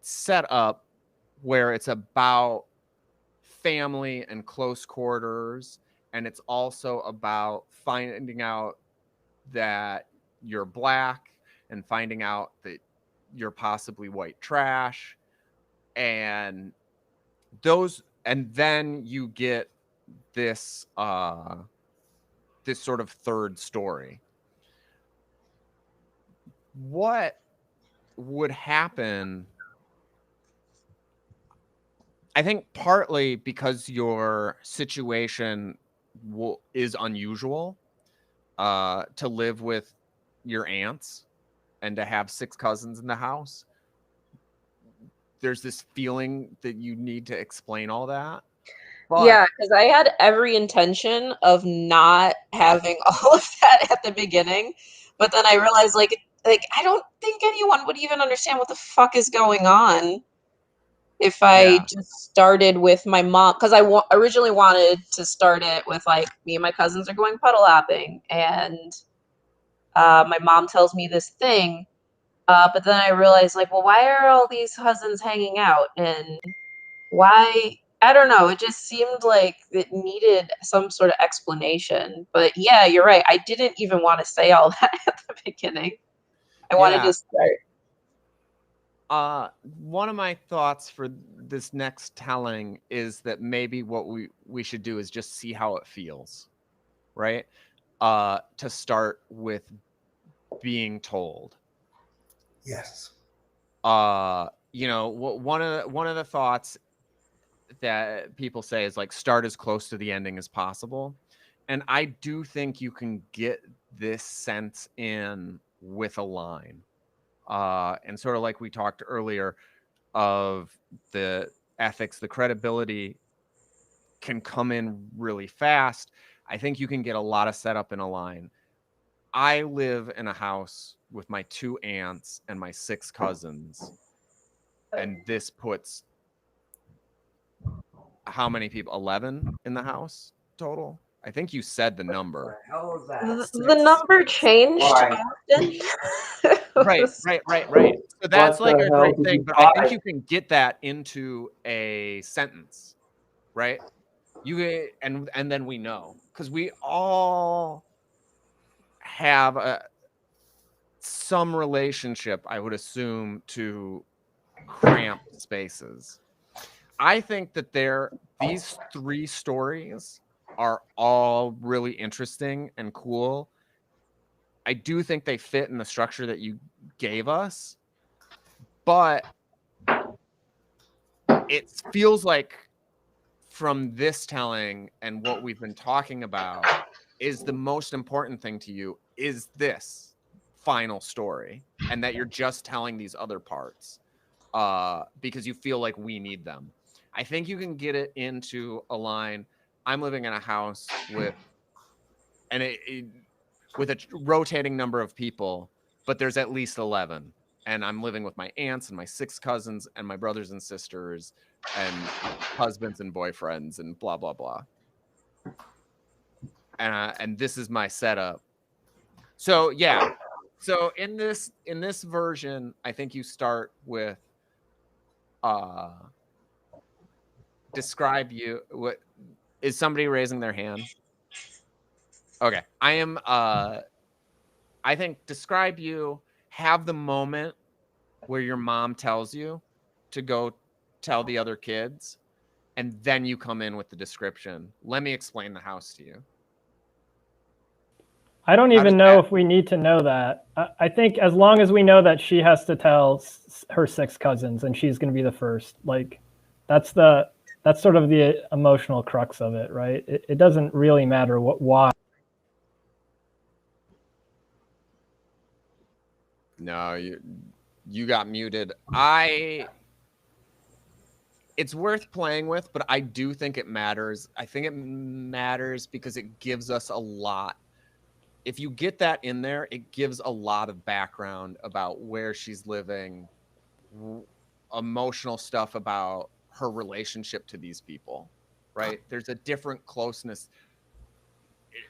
setup where it's about family and close quarters. And it's also about finding out that you're Black and finding out that you're possibly white trash. And then you get this this sort of third story. What would happen? I think partly because your situation is unusual, to live with your aunts and to have 6 cousins in the house. There's this feeling that you need to explain all that. But yeah, because I had every intention of not having all of that at the beginning, but then I realized, like I don't think anyone would even understand what the fuck is going on if I just started with my mom, because I originally wanted to start it with like me and my cousins are going puddle hopping, and my mom tells me this thing, but then I realized, like, well, why are all these cousins hanging out, and why? I don't know. It just seemed like it needed some sort of explanation. But yeah, you're right. I didn't even want to say all that at the beginning. I wanted to start. One of my thoughts for this next telling is that maybe what we should do is just see how it feels, right? To start with being told. Yes. You know, one of the thoughts that people say is like, start as close to the ending as possible. And I do think you can get this sense in with a line. And sort of like we talked earlier of the ethics, the credibility can come in really fast. I think you can get a lot of setup in a line. I live in a house with my 2 aunts and my 6 cousins. And this puts how many people? 11 in the house total? I think you said the number. How is that? The number changed Why? often. Right. So that's What like the a hell great did thing, you but I think buy? you can get that into a sentence, right? And then we know, because we all have some relationship, I would assume, to cramped spaces. I think that these 3 stories are all really interesting and cool. I do think they fit in the structure that you gave us, but it feels like from this telling and what we've been talking about is the most important thing to you is this final story, and that you're just telling these other parts because you feel like we need them. I think you can get it into a line. I'm living in a house with with a rotating number of people, but there's at least 11. And I'm living with my aunts and my 6 cousins and my brothers and sisters and husbands and boyfriends and blah, blah, blah. And this is my setup. So, yeah. So in this version, I think you start with describe you. What is somebody raising their hand? Okay. I think describe you, have the moment where your mom tells you to go tell the other kids, and then you come in with the description. Let me explain the house to you. I don't even know if we need to know that. I think as long as we know that she has to tell her 6 cousins and she's going to be the first, like that's sort of the emotional crux of it, right? It doesn't really matter why. No, you got muted. It's worth playing with, but I do think it matters. I think it matters because it gives us a lot. If you get that in there, it gives a lot of background about where she's living, emotional stuff about her relationship to these people, right? There's a different closeness.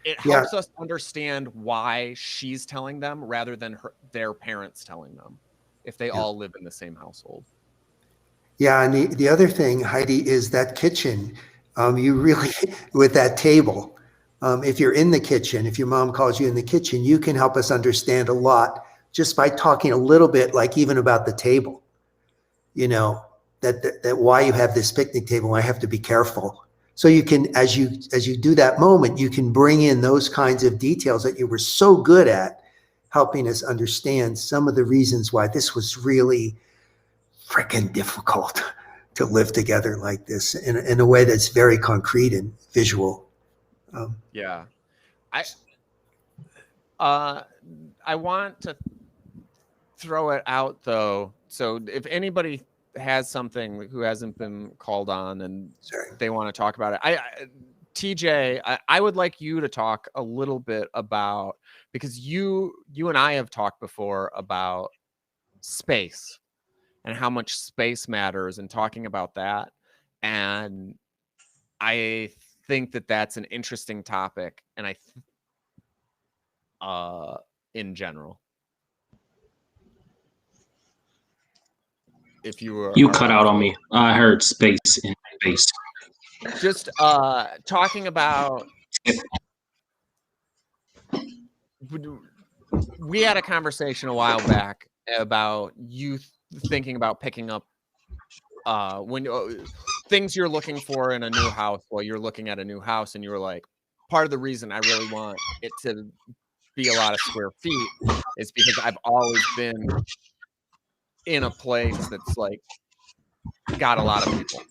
It helps us understand why she's telling them rather than their parents telling them, if they all live in the same household. Yeah, and the other thing, Heidi, is that kitchen. You really, with that table, if you're in the kitchen, if your mom calls you in the kitchen, you can help us understand a lot just by talking a little bit, like even about the table. You know, that why you have this picnic table, I have to be careful. So you can, as you do that moment, you can bring in those kinds of details that you were so good at helping us understand some of the reasons why this was really freaking difficult to live together like this in a way that's very concrete and visual. Yeah. I want to throw it out though. So if anybody has something who hasn't been called on and they want to talk about it, TJ, I would like you to talk a little bit about, because you and I have talked before about space and how much space matters and talking about that. And I think that that's an interesting topic. And in general, if you cut out on me, I heard space in space. Just talking about, we had a conversation a while back about you thinking about picking up when things you're looking for in a new house while you're looking at a new house, and you were like, part of the reason I really want it to be a lot of square feet is because I've always been in a place that's like got a lot of people.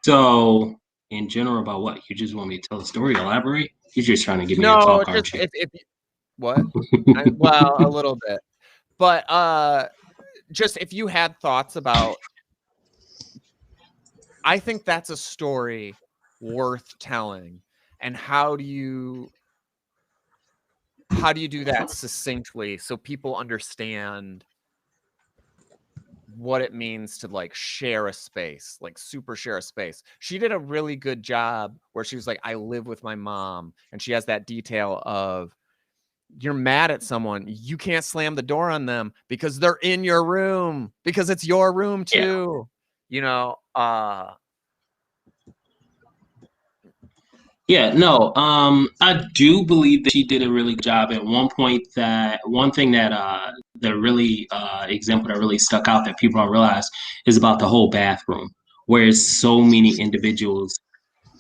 So in general about what? You just want me to tell the story, elaborate? You're just trying to get me to No, talk, just aren't you? if what? Well, a little bit. But just if you had thoughts about, I think that's a story worth telling. And how do you do that succinctly so people understand what it means to like share a space, like super share a space? She did a really good job where she was like, I live with my mom, and she has that detail of, you're mad at someone, you can't slam the door on them because they're in your room, because it's your room too. You know, Yeah, no, I do believe that she did a really good job. At one point, that one thing that that really example that really stuck out that people don't realize is about the whole bathroom, where it's so many individuals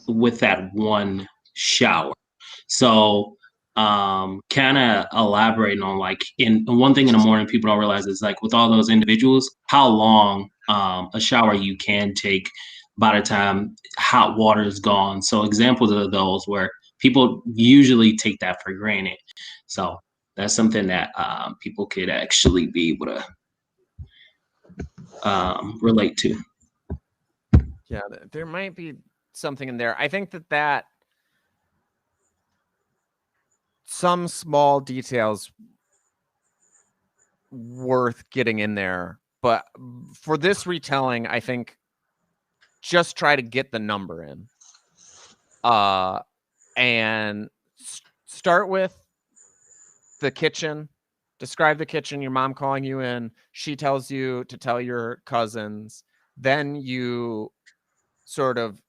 with that one shower. So, kind of elaborating on like in one thing in the morning, people don't realize is like with all those individuals, how long a shower you can take by the time hot water is gone. So examples of those where people usually take that for granted. So that's something that people could actually be able to relate to. yeah, there might be something in there. I think that some small details worth getting in there, but for this retelling, I think just try to get the number in, and start with the kitchen. Describe the kitchen, your mom calling you in, she tells you to tell your cousins, then you sort of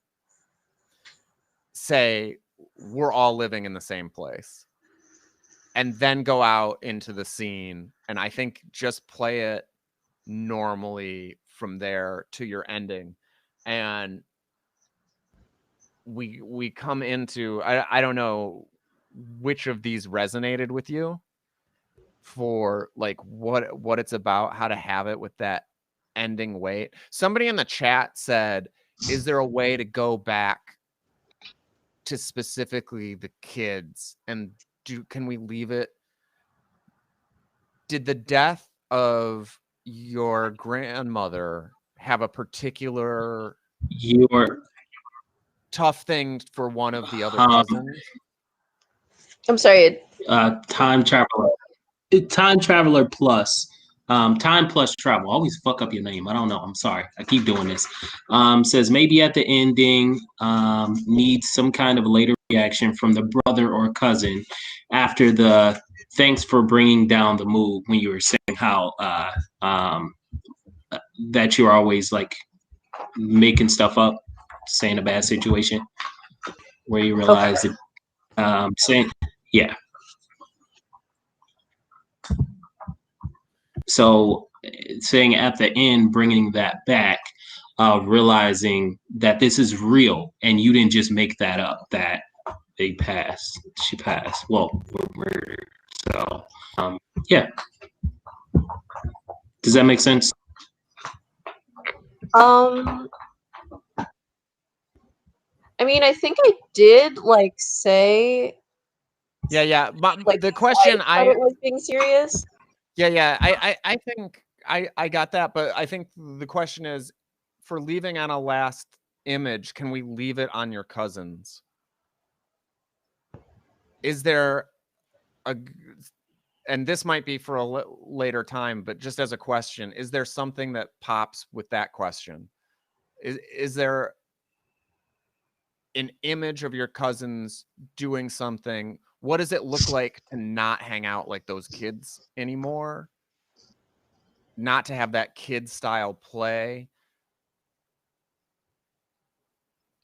say, we're all living in the same place, and then go out into the scene. And I think just play it normally from there to your ending. And we come into, I don't know which of these resonated with you for like what it's about, how to have it with that ending weight. Somebody in the chat said, is there a way to go back to specifically the kids, and can we leave it? Did the death of your grandmother have a particular Your tough thing for one of the other um, cousins? I'm sorry. time traveler. Time Traveler Plus. Time Plus Travel. I always fuck up your name. I don't know. I'm sorry. I keep doing this. Says maybe at the ending, needs some kind of later reaction from the brother or cousin after the thanks for bringing down the mood when you were saying how that you're always like making stuff up, saying a bad situation where you realize Okay. it. Saying, yeah. So saying at the end, bringing that back, realizing that this is real and you didn't just make that up, that she passed. Well, murdered. So, yeah. Does that make sense? I mean, I think I did like say Yeah. But like the question thought it was being serious. Yeah. I think I got that, but I think the question is, for leaving on a last image, can we leave it on your cousins? Is there and this might be for a later time, but just as a question, is there something that pops with that question? Is there an image of your cousins doing something? What does it look like to not hang out like those kids anymore? Not to have that kid style play?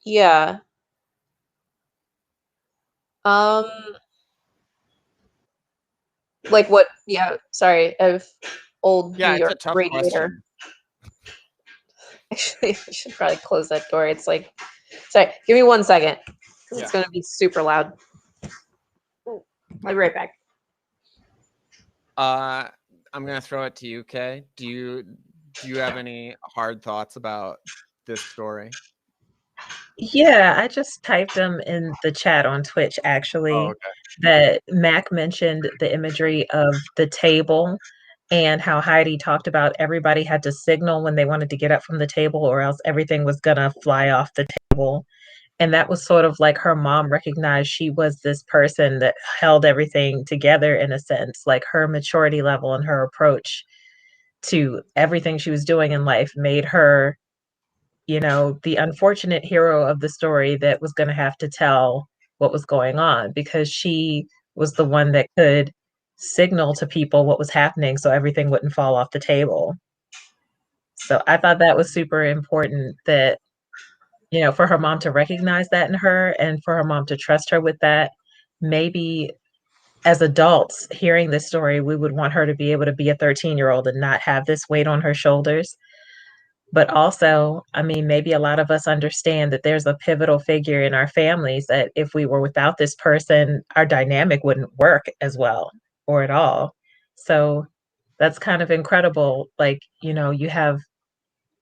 Yeah. Like what? Yeah. Sorry, I've old New Yeah, it's a York tough radiator. question. Actually, I should probably close that door. It's like, sorry, give me 1 second because it's Yeah. going to be super loud. I'll be right back. I'm gonna throw it to you, Kay. Do you have any hard thoughts about this story? Yeah, I just typed them in the chat on Twitch, actually. Oh, okay. That Mac mentioned the imagery of the table and how Heidi talked about everybody had to signal when they wanted to get up from the table or else everything was gonna fly off the table. And that was sort of like her mom recognized she was this person that held everything together in a sense, like her maturity level and her approach to everything she was doing in life made her, the unfortunate hero of the story that was going to have to tell what was going on because she was the one that could signal to people what was happening so everything wouldn't fall off the table. So I thought that was super important that, for her mom to recognize that in her and for her mom to trust her with that. Maybe as adults hearing this story, we would want her to be able to be a 13-year-old and not have this weight on her shoulders. But also, I mean, maybe a lot of us understand that there's a pivotal figure in our families that if we were without this person, our dynamic wouldn't work as well or at all. So that's kind of incredible. Like, you have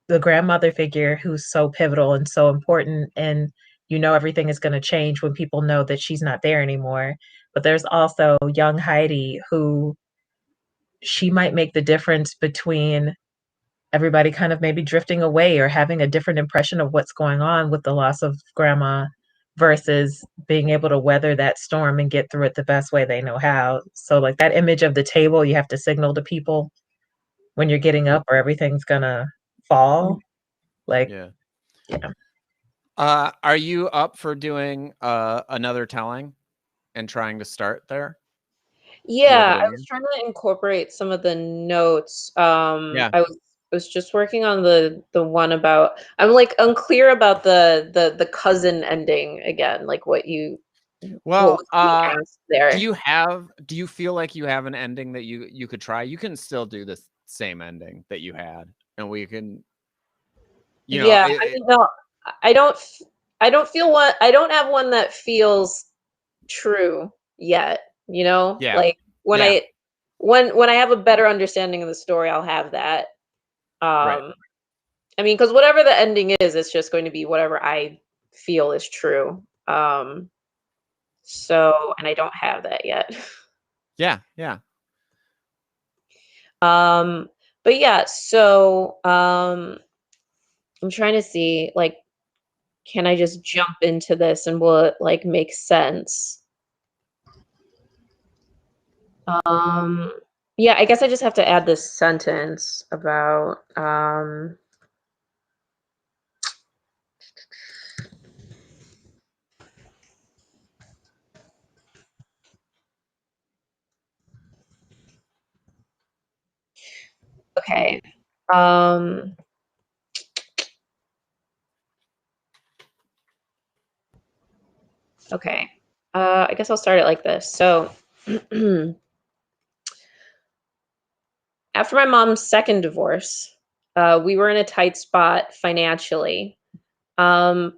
the grandmother figure who's so pivotal and so important, and everything is going to change when people know that she's not there anymore. But there's also young Heidi who she might make the difference between everybody kind of maybe drifting away or having a different impression of what's going on with the loss of grandma versus being able to weather that storm and get through it the best way they know how. So like that image of the table, you have to signal to people when you're getting up or everything's gonna fall. Like, Yeah. yeah. Are you up for doing another telling and trying to start there? Yeah, I was trying to incorporate some of the notes. Yeah. I was just working on the one about, I'm like unclear about the cousin ending again, like what Well, was being asked there. do you feel like you have an ending that you could try? You can still do the same ending that you had, and we can, Yeah, I mean, no, I don't I don't feel one, I don't have one that feels true yet, yeah, like when yeah, when I have a better understanding of the story, I'll have that. right. I mean, because whatever the ending is, it's just going to be whatever I feel is true. So, and I don't have that yet. Yeah, yeah. But yeah, so I'm trying to see, like, can I just jump into this and will it like make sense? Um, yeah, I guess I just have to add this sentence about okay. Um, okay. I guess I'll start it like this. So, after my mom's second divorce, we were in a tight spot financially. Um,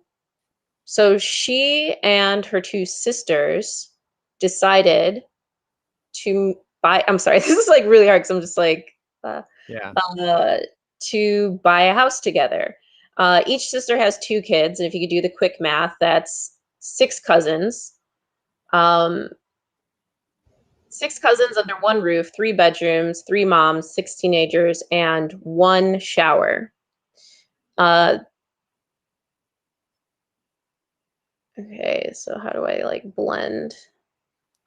so she and her two sisters decided to buy. I'm sorry, this is like really hard because I'm just like, Yeah. to buy a house together. Each sister has two kids, and if you could do the quick math, that's six cousins. Um, Six cousins under one roof, three bedrooms, three moms, six teenagers, and one shower. Okay, so how do I like blend?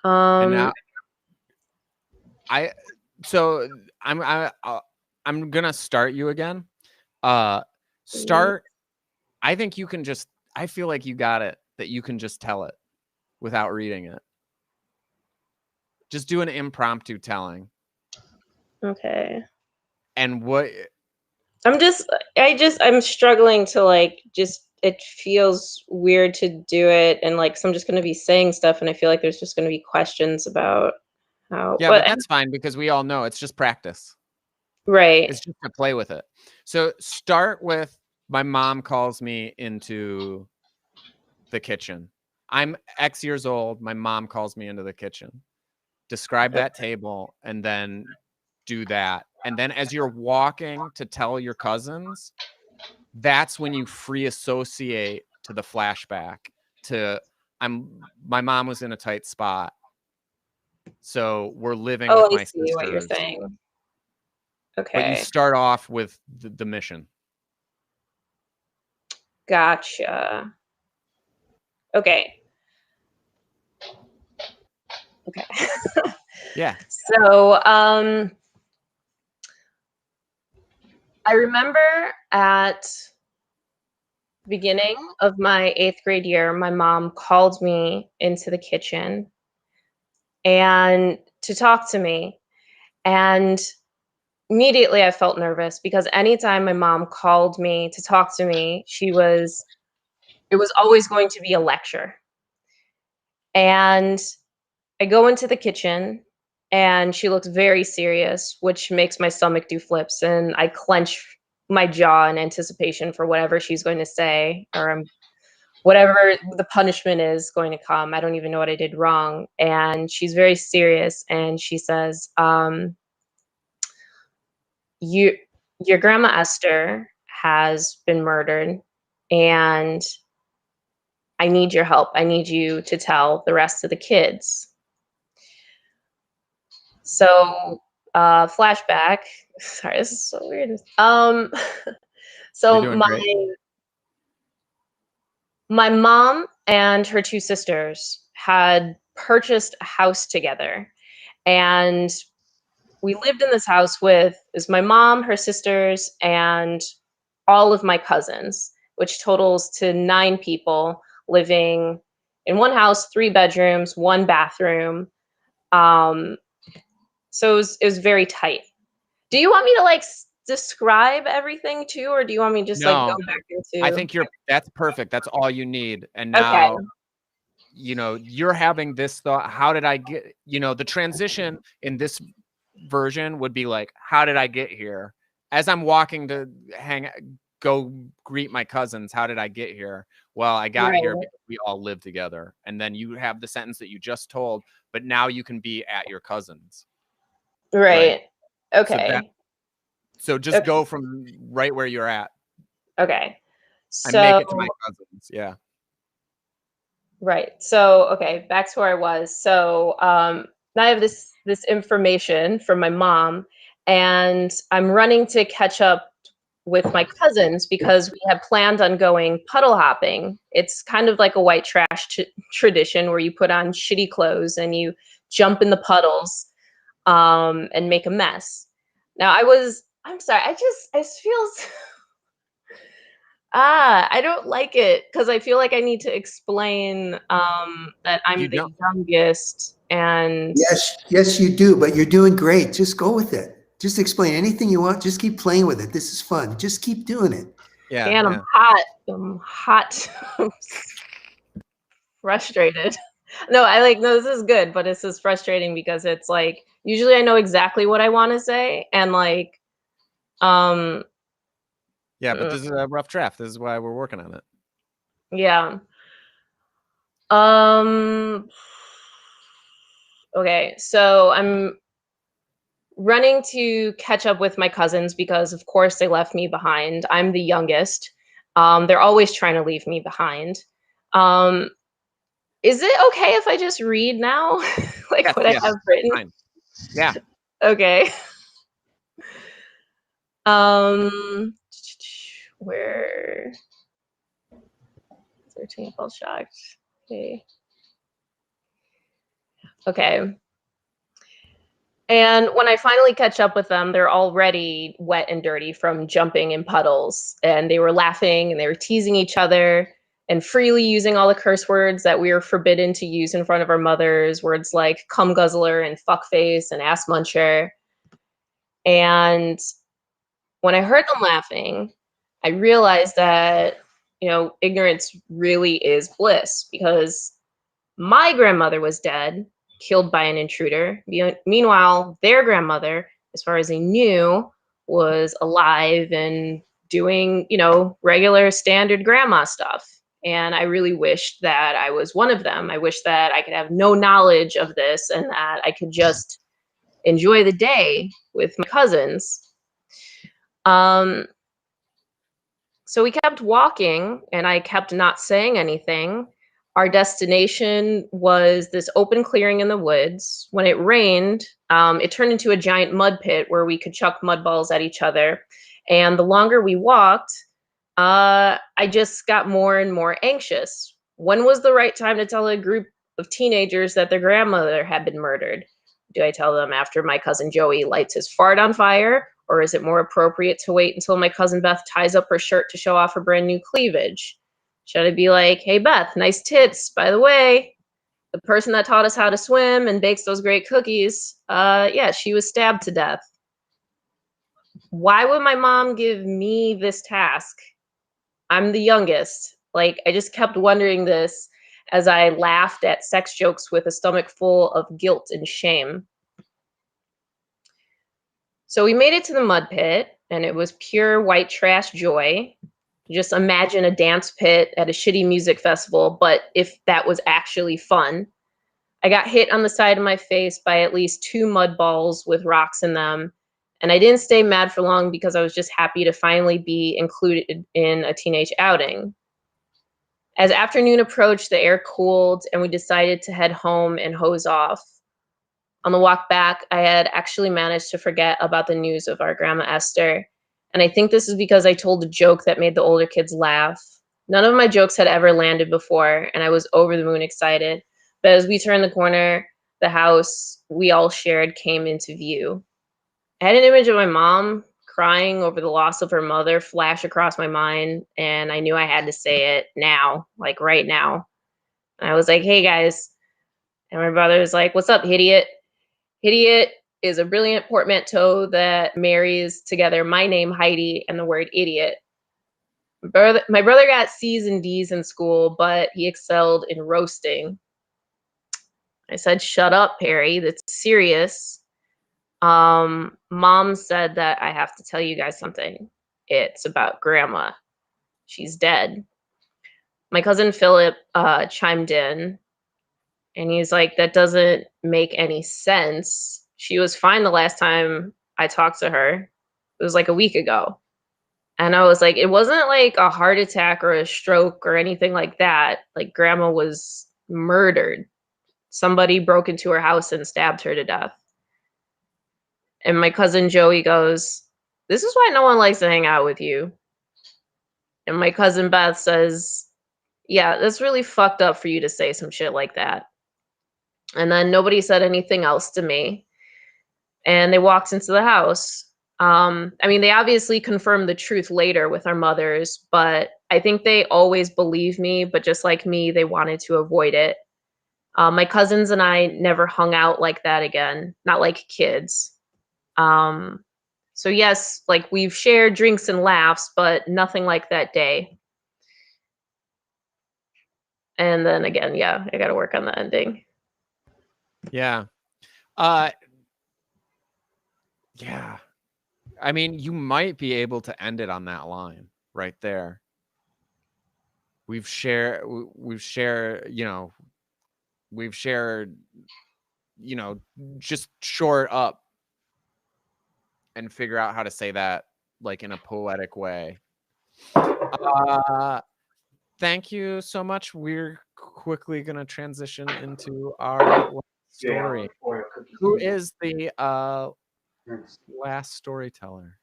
And now I'm gonna start you again. Start. I think you can just. I feel like you got it. That you can just tell it without reading it. Just do an impromptu telling. Okay. And what? I'm struggling to like just, it feels weird to do it, and like, so I'm just gonna be saying stuff and I feel like there's just gonna be questions about how, Yeah, but that's fine because we all know it's just practice. right. It's just to play with it. So start with my mom calls me into the kitchen. I'm X years old. My mom calls me into the kitchen. Describe that table and then do that. And then as you're walking to tell your cousins, that's when you free associate to the flashback to my mom was in a tight spot. So we're living with I my see what you're sisters. saying. But you Okay, start off with the mission. gotcha. Okay. Okay. Yeah. So, I remember at the beginning of my 8th grade year, my mom called me into the kitchen and to talk to me. And immediately I felt nervous because anytime my mom called me to talk to me, it was always going to be a lecture. And I go into the kitchen and she looks very serious, which makes my stomach do flips, and I clench my jaw in anticipation for whatever she's going to say, or whatever the punishment is going to come. I don't even know what I did wrong. And she's very serious and she says, your grandma Esther has been murdered, and I need your help. I need you to tell the rest of the kids. So, flashback. Sorry, this is so weird. So You're doing great. my mom and her 2 sisters had purchased a house together, and we lived in this house with my mom, her sisters, and all of my cousins, which totals to 9 people living in one house, 3 bedrooms, 1 bathroom. So it was very tight. Do you want me to like describe everything too, or do you want me to just like go No, back into? I think that's perfect. That's all you need. And Okay. now, you're having this thought, how did I get, the transition in this version would be like, how did I get here? As I'm walking to go greet my cousins, how did I get here? Well, I got here because we all live together. And then you have the sentence that you just told, but now you can be at your cousins. Right. Okay. So just go from right where you're at. Okay. And make it to my cousins. Yeah. Right. So, okay, back to where I was. So, now I have this information from my mom, and I'm running to catch up with my cousins because we had planned on going puddle hopping. It's kind of like a white trash tradition where you put on shitty clothes and you jump in the puddles, and make a mess. Now, I'm sorry, I feel I don't like it because I feel like I need to explain that I'm the youngest, and Yes, you do, but you're doing great. Just go with it. Just explain anything you want. Just keep playing with it. This is fun. Just keep doing it. Yeah. And I'm hot. I'm hot. Frustrated. No, this is good, but this is frustrating because it's like usually I know exactly what I want to say, and like yeah, but this is a rough draft. This is why we're working on it. Yeah. Okay, so I'm running to catch up with my cousins because of course they left me behind. I'm the youngest. They're always trying to leave me behind. Is it okay if I just read now? Like what I have written? Fine. Yeah. Okay. Where 13 felt shocked. Okay. Okay. And when I finally catch up with them, they're already wet and dirty from jumping in puddles. And they were laughing and they were teasing each other and freely using all the curse words that we were forbidden to use in front of our mothers. Words like cum guzzler and fuckface and ass muncher. And when I heard them laughing, I realized that, ignorance really is bliss, because my grandmother was dead, killed by an intruder. Meanwhile, their grandmother, as far as they knew, was alive and doing, regular standard grandma stuff. And I really wished that I was one of them. I wish that I could have no knowledge of this and that I could just enjoy the day with my cousins. So we kept walking, and I kept not saying anything. Our destination was this open clearing in the woods. When it rained, it turned into a giant mud pit where we could chuck mud balls at each other. And the longer we walked, I just got more and more anxious. When was the right time to tell a group of teenagers that their grandmother had been murdered? Do I tell them after my cousin Joey lights his fart on fire? Or is it more appropriate to wait until my cousin Beth ties up her shirt to show off her brand new cleavage? Should I be like, hey, Beth, nice tits, by the way? The person that taught us how to swim and bakes those great cookies, yeah, she was stabbed to death. Why would my mom give me this task? I'm the youngest. Like, I just kept wondering this as I laughed at sex jokes with a stomach full of guilt and shame. So we made it to the mud pit, and it was pure white trash joy. Just imagine a dance pit at a shitty music festival, but if that was actually fun. I got hit on the side of my face by at least 2 mud balls with rocks in them, and I didn't stay mad for long because I was just happy to finally be included in a teenage outing. As afternoon approached, the air cooled, and we decided to head home and hose off. On the walk back, I had actually managed to forget about the news of our Grandma Esther. And I think this is because I told a joke that made the older kids laugh. None of my jokes had ever landed before, and I was over the moon excited. But as we turned the corner, the house we all shared came into view. I had an image of my mom crying over the loss of her mother flash across my mind, and I knew I had to say it now, like right now. And I was like, hey guys. And my brother was like, what's up, idiot? Idiot is a brilliant portmanteau that marries together my name, Heidi, and the word idiot. My brother got C's and D's in school, but he excelled in roasting. I said, shut up, Perry. That's serious. Mom said that I have to tell you guys something. It's about Grandma. She's dead. My cousin Philip chimed in, and he's like, that doesn't make any sense. She was fine the last time I talked to her. It was like a week ago. And I was like, it wasn't like a heart attack or a stroke or anything like that. Like, Grandma was murdered. Somebody broke into her house and stabbed her to death. And my cousin Joey goes, this is why no one likes to hang out with you. And my cousin Beth says, yeah, that's really fucked up for you to say some shit like that. And then nobody said anything else to me. And they walked into the house. I mean, they obviously confirmed the truth later with our mothers, but I think they always believed me, but just like me, they wanted to avoid it. My cousins and I never hung out like that again, not like kids. So yes, like we've shared drinks and laughs, but nothing like that day. And then again, yeah, I got to work on the ending. Yeah. Yeah. I mean, you might be able to end it on that line right there. We've shared, you know, just shore up and figure out how to say that like in a poetic way. Thank you so much. We're quickly going to transition into our story. Who is the last storyteller?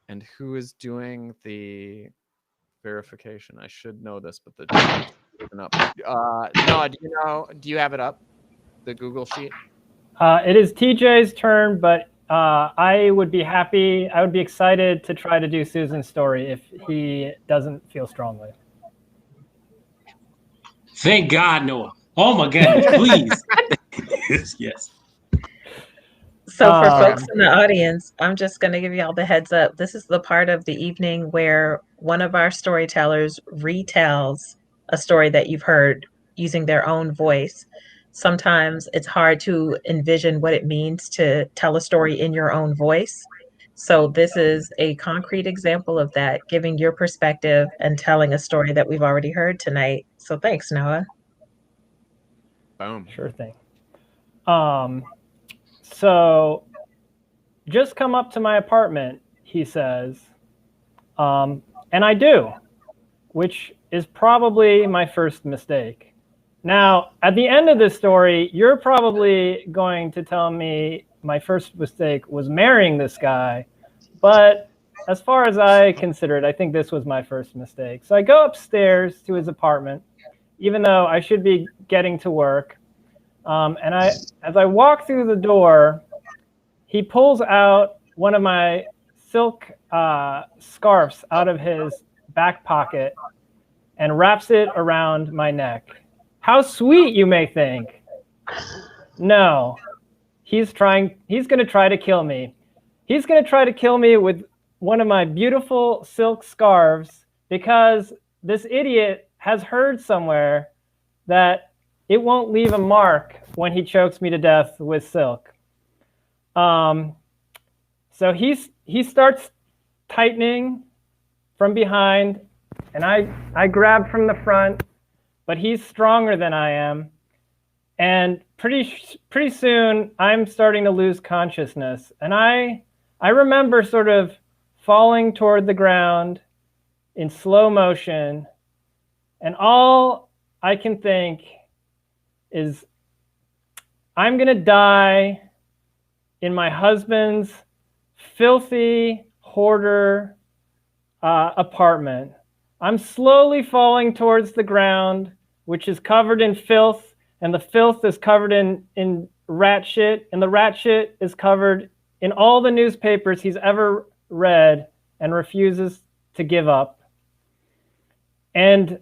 And who is doing the verification? I should know this, but the Noah, do you have it up? The Google sheet? It is TJ's turn, but I would be excited to try to do Susan's story if he doesn't feel strongly. Thank God, Noah. Oh my goodness, please. Yes. So for folks in the audience, I'm just going to give you all the heads up. This is the part of the evening where one of our storytellers retells a story that you've heard using their own voice. Sometimes it's hard to envision what it means to tell a story in your own voice. So this is a concrete example of that, giving your perspective and telling a story that we've already heard tonight. So thanks, Noah. Boom. Sure thing. So just come up to my apartment, he says. And I do, which is probably my first mistake. Now, at the end of this story, you're probably going to tell me my first mistake was marrying this guy. But as far as I consider it, I think this was my first mistake. So I go upstairs to his apartment, even though I should be getting to work. And as I walk through the door, he pulls out one of my silk scarves out of his back pocket and wraps it around my neck. How sweet, you may think. No, he's going to try to kill me. He's going to try to kill me with one of my beautiful silk scarves because this idiot has heard somewhere that it won't leave a mark when he chokes me to death with silk. So he starts tightening from behind, and I grab from the front, but he's stronger than I am. And pretty soon, I'm starting to lose consciousness. And I remember sort of falling toward the ground in slow motion. And all I can think is, I'm going to die in my husband's filthy hoarder apartment. I'm slowly falling towards the ground, which is covered in filth, and the filth is covered in rat shit, and the rat shit is covered in all the newspapers he's ever read and refuses to give up. And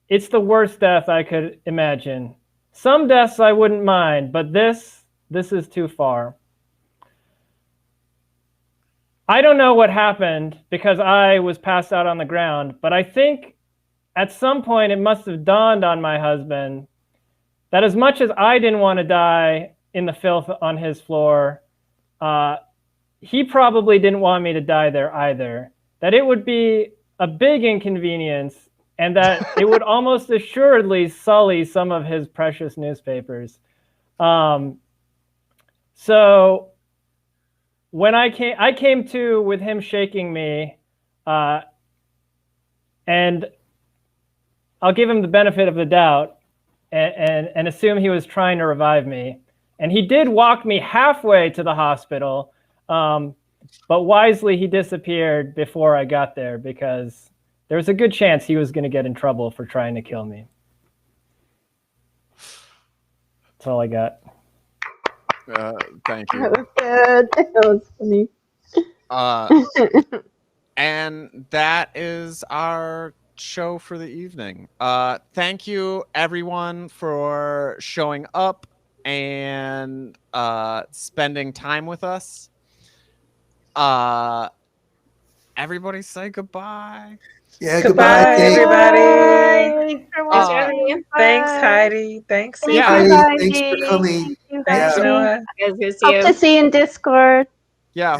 it's the worst death I could imagine. Some deaths I wouldn't mind, but this is too far. I don't know what happened because I was passed out on the ground, but I think at some point it must have dawned on my husband that as much as I didn't want to die in the filth on his floor, he probably didn't want me to die there either. That it would be a big inconvenience and that it would almost assuredly sully some of his precious newspapers. So when I came to with him shaking me, and I'll give him the benefit of the doubt and assume he was trying to revive me. And he did walk me halfway to the hospital, but wisely he disappeared before I got there because there was a good chance he was going to get in trouble for trying to kill me. That's all I got. Thank you. That was good. That was funny. And that is our show for the evening. Thank you, everyone, for showing up and spending time with us. Everybody say goodbye. Yeah, Goodbye, goodbye, Kate. everybody. Thanks for watching. Thanks, Heidi. Thanks, Thank Yeah. you, Heidi, thanks Heidi. for coming. Thank you, Thanks, Heidi. Noah. Guys, good to see Hope you. to see you in Discord. Yeah,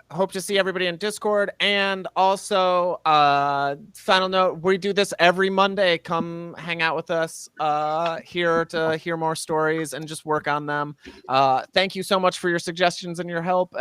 hope to see everybody in Discord. And also, final note, we do this every Monday. Come hang out with us here to hear more stories and just work on them. Thank you so much for your suggestions and your help.